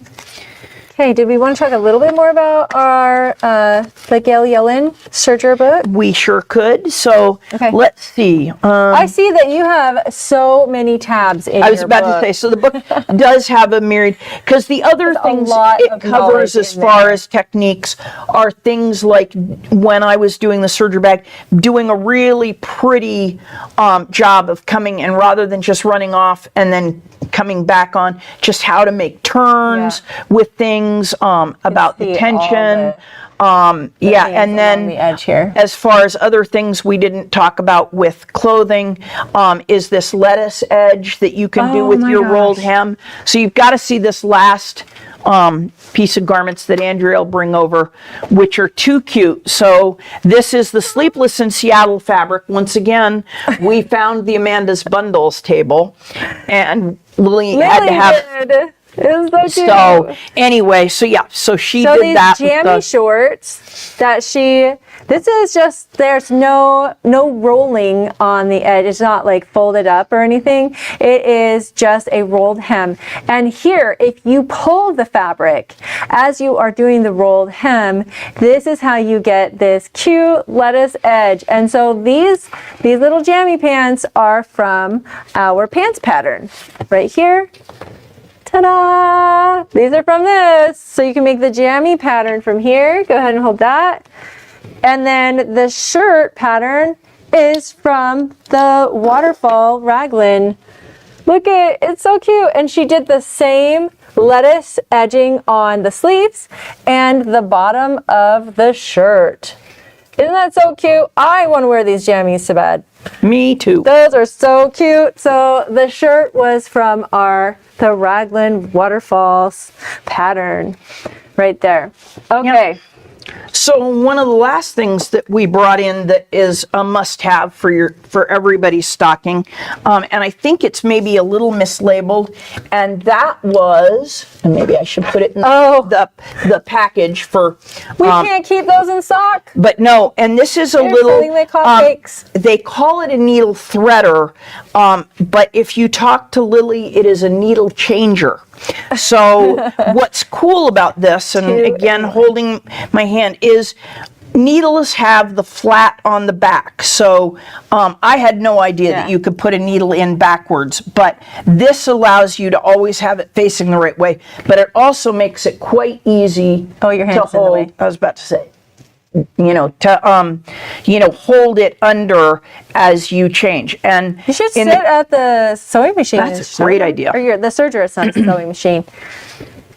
Speaker 1: Okay, did we want to talk a little bit more about our the Gail Yellen Serger book?
Speaker 2: We sure could. So let's see.
Speaker 1: I see that you have so many tabs in your book.
Speaker 2: I was about to say, so the book does have a myriad, because the other things it covers as far as techniques are things like when I was doing the Serger bag, doing a really pretty job of coming, and rather than just running off and then coming back on, just how to make turns with things, about the tension. And then
Speaker 1: the edge here.
Speaker 2: As far as other things we didn't talk about with clothing, is this lettuce edge that you can do with your rolled hem. So you've got to see this last piece of garments that Andrea will bring over, which are too cute. So this is the Sleepless in Seattle fabric. Once again, we found the Amanda's Bundles table, and Lily had to have.
Speaker 1: It was so cute.
Speaker 2: So anyway, so she did that.
Speaker 1: So these jammy shorts that this is just, there's no rolling on the edge. It's not like folded up or anything. It is just a rolled hem. And here, if you pull the fabric as you are doing the rolled hem, this is how you get this cute lettuce edge. And so these little jammy pants are from our pants pattern right here. Ta-da! These are from this. So you can make the jammy pattern from here. Go ahead and hold that. And then the shirt pattern is from the Waterfall Raglan. Look at it's so cute. And she did the same lettuce edging on the sleeves and the bottom of the shirt. Isn't that so cute? I want to wear these jammies so bad.
Speaker 2: Me too.
Speaker 1: Those are so cute. So the shirt was from the Raglan Waterfalls pattern right there. Okay.
Speaker 2: Yep. So one of the last things that we brought in that is a must-have for everybody's stocking, and I think it's maybe a little mislabeled, and that was, and maybe I should put it in the package for.
Speaker 1: We can't keep those in stock.
Speaker 2: But no, and this is a little.
Speaker 1: They call cakes.
Speaker 2: They call it a needle threader, but if you talk to Lily, it is a needle changer. So what's cool about this, and again holding my hand, is needles have the flat on the back. So I had no idea that you could put a needle in backwards, but this allows you to always have it facing the right way, but it also makes it quite easy
Speaker 1: your hand's
Speaker 2: to hold.
Speaker 1: in the way.
Speaker 2: I was about to say, to hold it under as you change. And
Speaker 1: you should sit at the sewing machine.
Speaker 2: That's a great idea.
Speaker 1: Or the Serger is not sewing machine.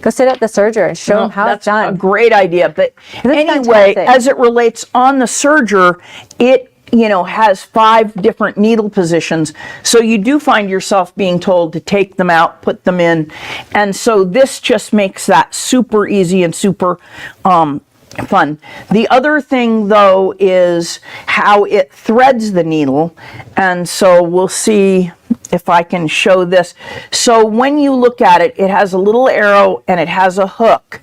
Speaker 1: Go sit at the Serger and show them how it's done.
Speaker 2: That's a great idea. But anyway,
Speaker 1: fantastic.
Speaker 2: As it relates on the Serger, it has 5 different needle positions. So you do find yourself being told to take them out, put them in. And so this just makes that super easy and super fun. The other thing though is how it threads the needle, and so we'll see if I can show this. So when you look at it, it has a little arrow and it has a hook.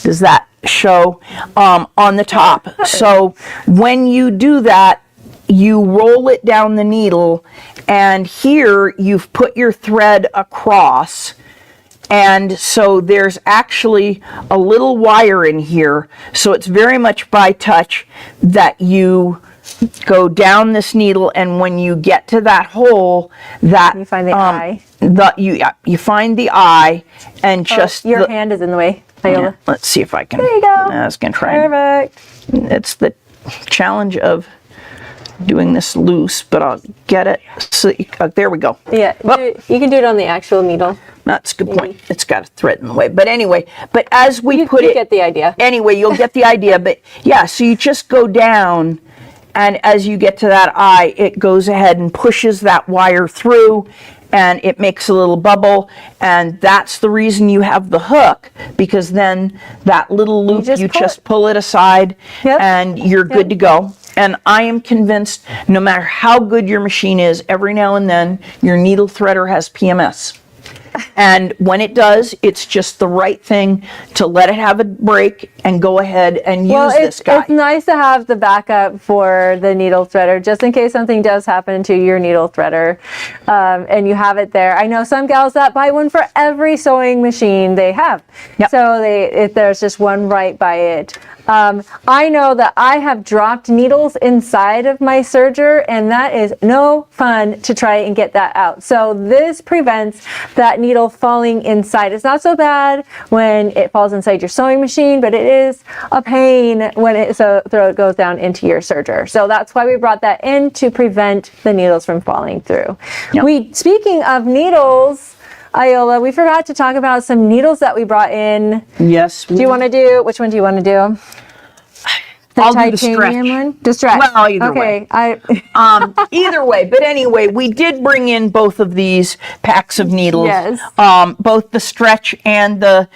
Speaker 2: Does that show on the top? So when you do that, you roll it down the needle, and here you've put your thread across. And so there's actually a little wire in here. So it's very much by touch that you go down this needle, and when you get to that hole, that
Speaker 1: you find the eye.
Speaker 2: You find the eye, and just
Speaker 1: your hand is in the way, Iola.
Speaker 2: Yeah, let's see if I can.
Speaker 1: There you go.
Speaker 2: I was gonna try.
Speaker 1: Perfect.
Speaker 2: It's the challenge of doing this loose, but I'll get it. So there we go.
Speaker 1: Yeah, you can do it on the actual needle.
Speaker 2: That's a good point. It's got a thread in the way. But anyway, as we put it...
Speaker 1: You get the idea.
Speaker 2: Anyway, you'll get the idea. But yeah, so you just go down, and as you get to that eye, it goes ahead and pushes that wire through, and it makes a little bubble. And that's the reason you have the hook, because then that little loop, you just pull it aside, and you're good to go. And I am convinced, no matter how good your machine is, every now and then, your needle threader has PMS. And when it does, it's just the right thing to let it have a break and go ahead and use this guy.
Speaker 1: It's nice to have the backup for the needle threader, just in case something does happen to your needle threader, and you have it there. I know some gals that buy one for every sewing machine they have.
Speaker 2: Yep.
Speaker 1: So there's just one right by it. I know that I have dropped needles inside of my serger, and that is no fun to try and get that out. So this prevents that needle falling inside. It's not so bad when it falls inside your sewing machine, but it is a pain when it goes down into your serger. So that's why we brought that in, to prevent the needles from falling through.
Speaker 2: Yep.
Speaker 1: Speaking of needles, Iola, we forgot to talk about some needles that we brought in.
Speaker 2: Yes.
Speaker 1: Do you want to do, which one do you want to do?
Speaker 2: I'll do the stretch.
Speaker 1: One? The stretch.
Speaker 2: Well, either way. Either way. But anyway, we did bring in both of these packs of needles.
Speaker 1: Yes.
Speaker 2: Both the stretch and the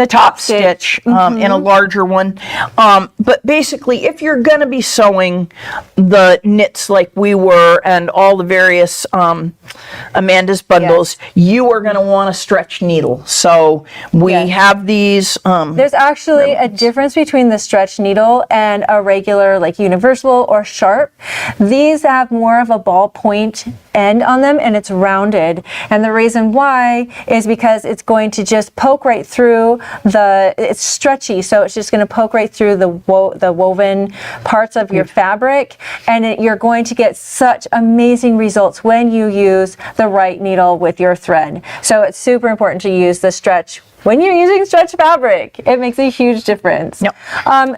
Speaker 2: top stitch in a larger one. But basically, if you're going to be sewing the knits like we were and all the various Amanda's bundles, you are going to want a stretch needle. So we have these.
Speaker 1: There's actually a difference between the stretch needle and a regular, like universal or sharp. These have more of a ballpoint end on them, and it's rounded. And the reason why is because it's going to just poke right through it's stretchy, so it's just going to poke right through the woven parts of your fabric, and you're going to get such amazing results when you use the right needle with your thread. So it's super important to use the stretch when you're using stretch fabric. It makes a huge difference.
Speaker 2: Yep.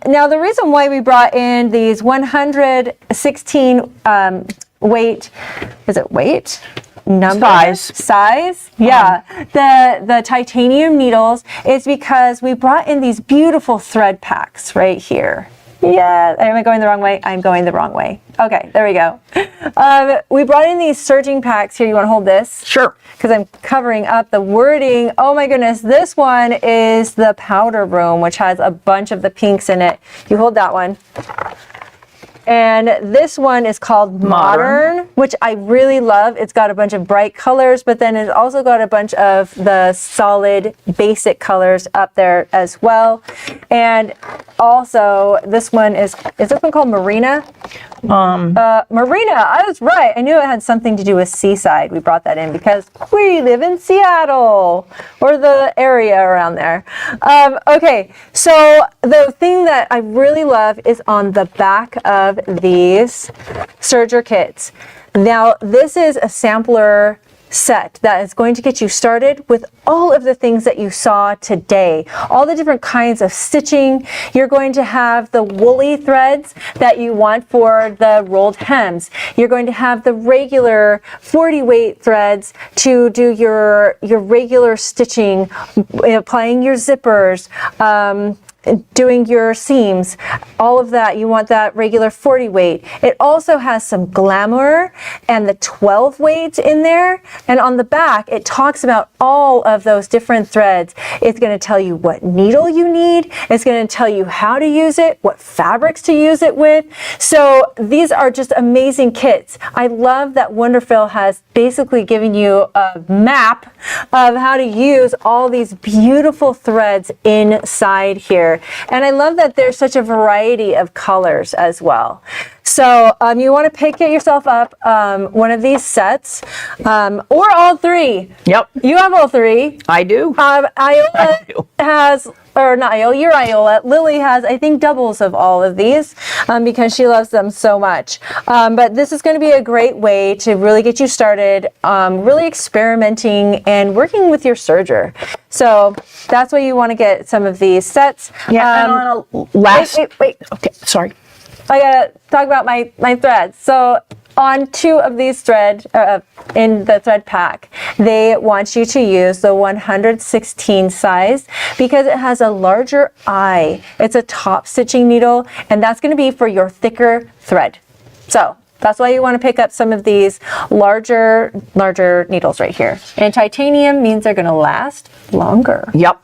Speaker 1: Now the reason why we brought in these 116 weight, is it weight? Size, yeah. The titanium needles is because we brought in these beautiful thread packs right here. Yeah, am I going the wrong way? I'm going the wrong way. Okay, there we go. We brought in these serging packs here. You want to hold this?
Speaker 2: Sure.
Speaker 1: Because I'm covering up the wording. Oh my goodness, this one is the powder room, which has a bunch of the pinks in it. You hold that one. And this one is called Modern, which I really love. It's got a bunch of bright colors, but then it's also got a bunch of the solid basic colors up there as well. And also this one is this one called Marina? Marina, I was right. I knew it had something to do with Seaside. We brought that in because we live in Seattle, or the area around there. Okay, so the thing that I really love is on the back of these serger kits. Now, this is a sampler set that is going to get you started with all of the things that you saw today, all the different kinds of stitching. You're going to have the woolly threads that you want for the rolled hems. You're going to have the regular 40 weight threads to do your regular stitching, applying your zippers, doing your seams, all of that. You want that regular 40 weight. It also has some glamour and the 12 weight in there. And on the back, it talks about all of those different threads. It's going to tell you what needle you need. It's going to tell you how to use it, what fabrics to use it with. So these are just amazing kits. I love that Wonderfil has basically given you a map of how to use all these beautiful threads inside here. And I love that there's such a variety of colors as well. So you want to pick yourself up one of these sets, or all three. Yep. You have all three.
Speaker 2: I do.
Speaker 1: Iola has, or not Iola, you're Iola. Lily has, I think, doubles of all of these because she loves them so much. But this is going to be a great way to really get you started, really experimenting and working with your serger. So that's why you want to get some of these sets.
Speaker 2: Yeah, and on a last...
Speaker 1: Wait.
Speaker 2: Okay, sorry.
Speaker 1: I gotta talk about my threads. So on two of these thread, in the thread pack, they want you to use the 116 size because it has a larger eye. It's a top stitching needle, and that's gonna be for your thicker thread. So that's why you want to pick up some of these larger needles right here. And titanium means they're going to last longer.
Speaker 2: Yep.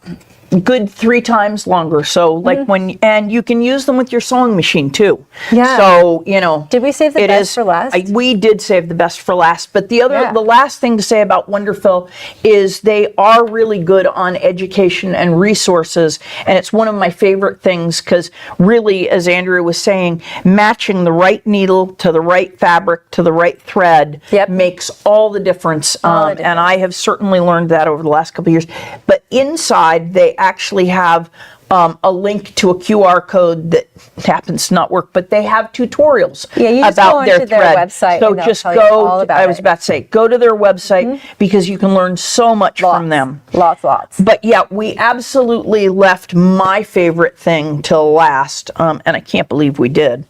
Speaker 2: good 3 times longer. So like and you can use them with your sewing machine too.
Speaker 1: Yeah.
Speaker 2: So, you know.
Speaker 1: Did we save the best for last?
Speaker 2: We did save the best for last. But the last thing to say about Wonderfil is they are really good on education and resources. And it's one of my favorite things because really, as Andrea was saying, matching the right needle to the right fabric to the right thread makes all the difference. And I have certainly learned that over the last couple of years. But inside, they actually have a link to a QR code that happens to not work, but they have tutorials about their thread.
Speaker 1: Website.
Speaker 2: So just go, I was about to say, go to their website because you can learn so much from them.
Speaker 1: Lots.
Speaker 2: But yeah, we absolutely left my favorite thing till last, and I can't believe we did.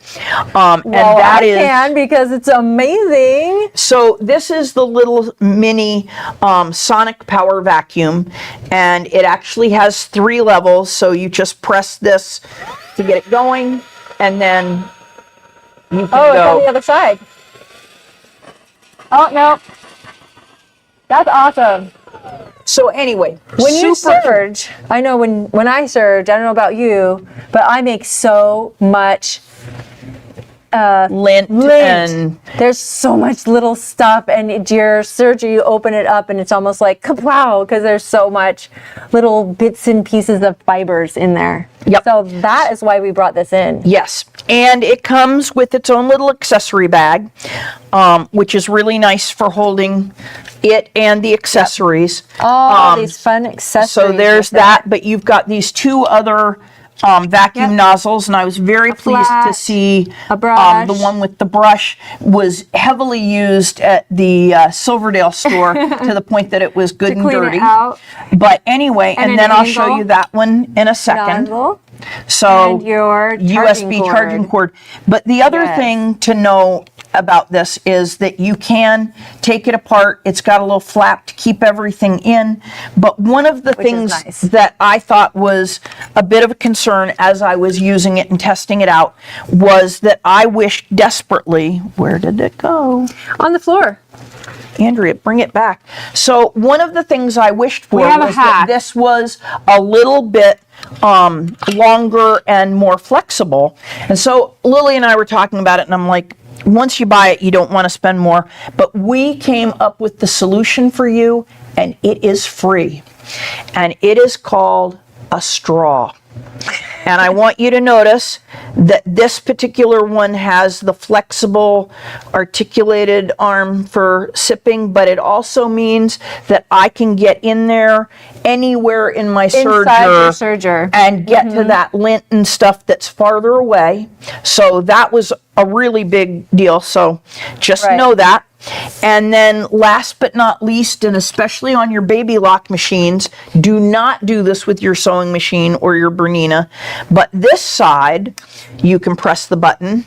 Speaker 2: And that
Speaker 1: I can because it's amazing.
Speaker 2: So this is the little mini sonic power vacuum, and it actually has 3 levels. So you just press this to get it going, and then you can go.
Speaker 1: It's on the other side. Oh, no. That's awesome.
Speaker 2: So anyway,
Speaker 1: when you serge, I know when I serge, I don't know about you, but I make so much
Speaker 2: lint, and
Speaker 1: there's so much little stuff, and your serger, you open it up and it's almost like wow, because there's so much little bits and pieces of fibers in there. So that is why we brought this in.
Speaker 2: Yes, and it comes with its own little accessory bag, which is really nice for holding it and the accessories.
Speaker 1: These fun accessories.
Speaker 2: So there's that, but you've got these 2 other vacuum nozzles, and I was very pleased to see the one with the brush was heavily used at the Silverdale store to the point that it was good and dirty. But anyway, and then I'll show you that one in a second. So
Speaker 1: and your
Speaker 2: USB charging cord. But the other thing to know about this is that you can take it apart. It's got a little flap to keep everything in. But one of the things that I thought was a bit of a concern as I was using it and testing it out was that I wished desperately, where did it go?
Speaker 1: On the floor.
Speaker 2: Andrea, bring it back. So one of the things I wished for was that this was a little bit longer and more flexible. And so Lily and I were talking about it, and I'm like, once you buy it, you don't want to spend more. But we came up with the solution for you, and it is free. And it is called a straw. And I want you to notice that this particular one has the flexible articulated arm for sipping, but it also means that I can get in there anywhere in my serger and get to that lint and stuff that's farther away. So that was a really big deal. So just know that. And then last but not least, and especially on your baby lock machines, do not do this with your sewing machine or your Bernina, but this side, you can press the button.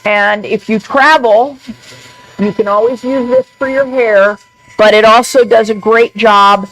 Speaker 2: And if you travel, you can always use this for your hair, but it also does a great job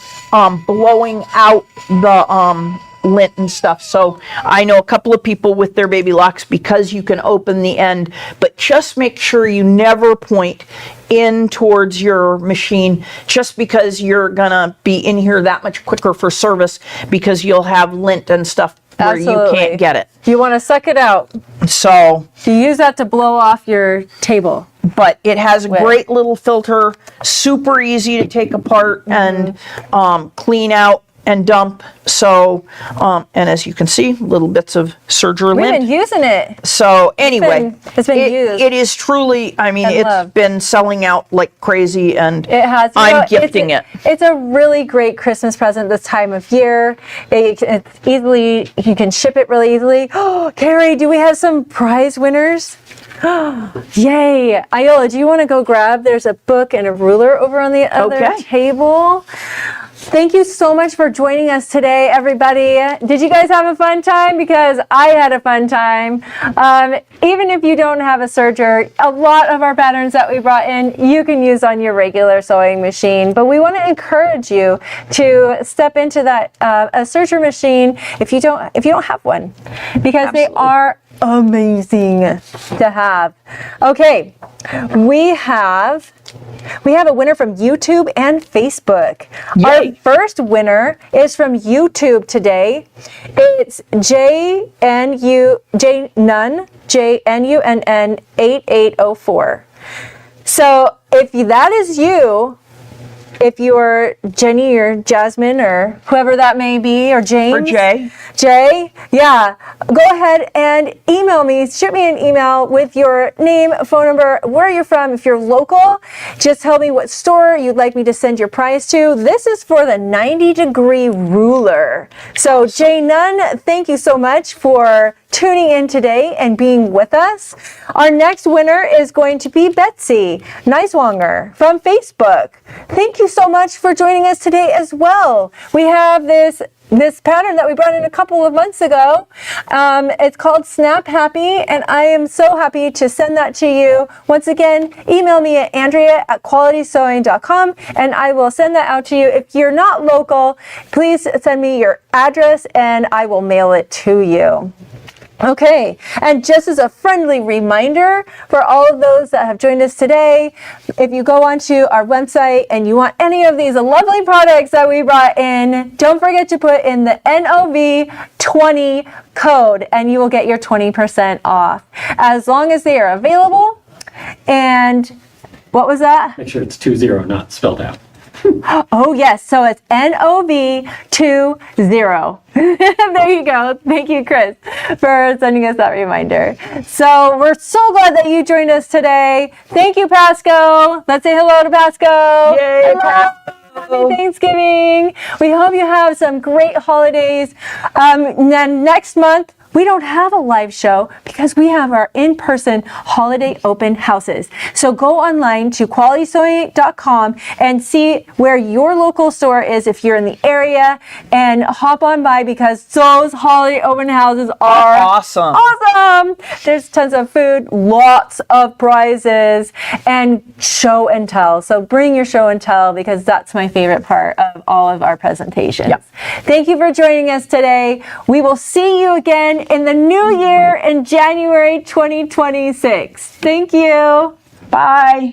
Speaker 2: blowing out the lint and stuff. So I know a couple of people with their baby locks because you can open the end, but just make sure you never point in towards your machine just because you're gonna be in here that much quicker for service because you'll have lint and stuff where you can't get it.
Speaker 1: You want to suck it out.
Speaker 2: So
Speaker 1: you use that to blow off your table.
Speaker 2: But it has a great little filter, super easy to take apart and clean out and dump. So, and as you can see, little bits of serger lint.
Speaker 1: We've been using it.
Speaker 2: So anyway,
Speaker 1: it's been used.
Speaker 2: It is truly, I mean, it's been selling out like crazy, and
Speaker 1: it has.
Speaker 2: I'm gifting it.
Speaker 1: It's a really great Christmas present this time of year. It's easily, you can ship it really easily. Oh, Carrie, do we have some prize winners? Yay! Iola, do you want to go grab? There's a book and a ruler over on the other table. Thank you so much for joining us today, everybody. Did you guys have a fun time? Because I had a fun time. Even if you don't have a serger, a lot of our patterns that we brought in, you can use on your regular sewing machine. But we want to encourage you to step into that a serger machine if you don't have one, because they are amazing to have. Okay, we have a winner from YouTube and Facebook.
Speaker 2: Yay.
Speaker 1: Our first winner is from YouTube today. It's JNUNN 8804. So if that is you, if you're Jenny or Jasmine or whoever that may be, or James.
Speaker 2: Or Jay.
Speaker 1: Jay, yeah. Go ahead and email me. Shoot me an email with your name, phone number, where you're from. If you're local, just tell me what store you'd like me to send your prize to. This is for the 90-degree ruler. So Jay Nunn, thank you so much for tuning in today and being with us. Our next winner is going to be Betsy Neiswanger from Facebook. Thank you so much for joining us today as well. We have this pattern that we brought in a couple of months ago. It's called Snap Happy, and I am so happy to send that to you. Once again, email me at andrea@qualitysewing.com, and I will send that out to you. If you're not local, please send me your address, and I will mail it to you. Okay, and just as a friendly reminder for all of those that have joined us today, if you go onto our website and you want any of these lovely products that we brought in, don't forget to put in the NOV20 code and you will get your 20% off as long as they are available. And what was that?
Speaker 3: Make sure it's 20, not spelled out.
Speaker 1: Oh yes, so it's NOV20. There you go. Thank you, Chris, for sending us that reminder. So we're so glad that you joined us today. Thank you, Pasco. Let's say hello to Pasco.
Speaker 2: Yay,
Speaker 1: hello. Happy Thanksgiving. We hope you have some great holidays. Then next month, we don't have a live show because we have our in-person holiday open houses. So go online to qualitysewing.com and see where your local store is if you're in the area, and hop on by because those holiday open houses are
Speaker 2: Awesome.
Speaker 1: Awesome. There's tons of food, lots of prizes, and show and tell. So bring your show and tell because that's my favorite part of all of our presentations.
Speaker 2: Yep.
Speaker 1: Thank you for joining us today. We will see you again in the new year in January 2026. Thank you.
Speaker 2: Bye.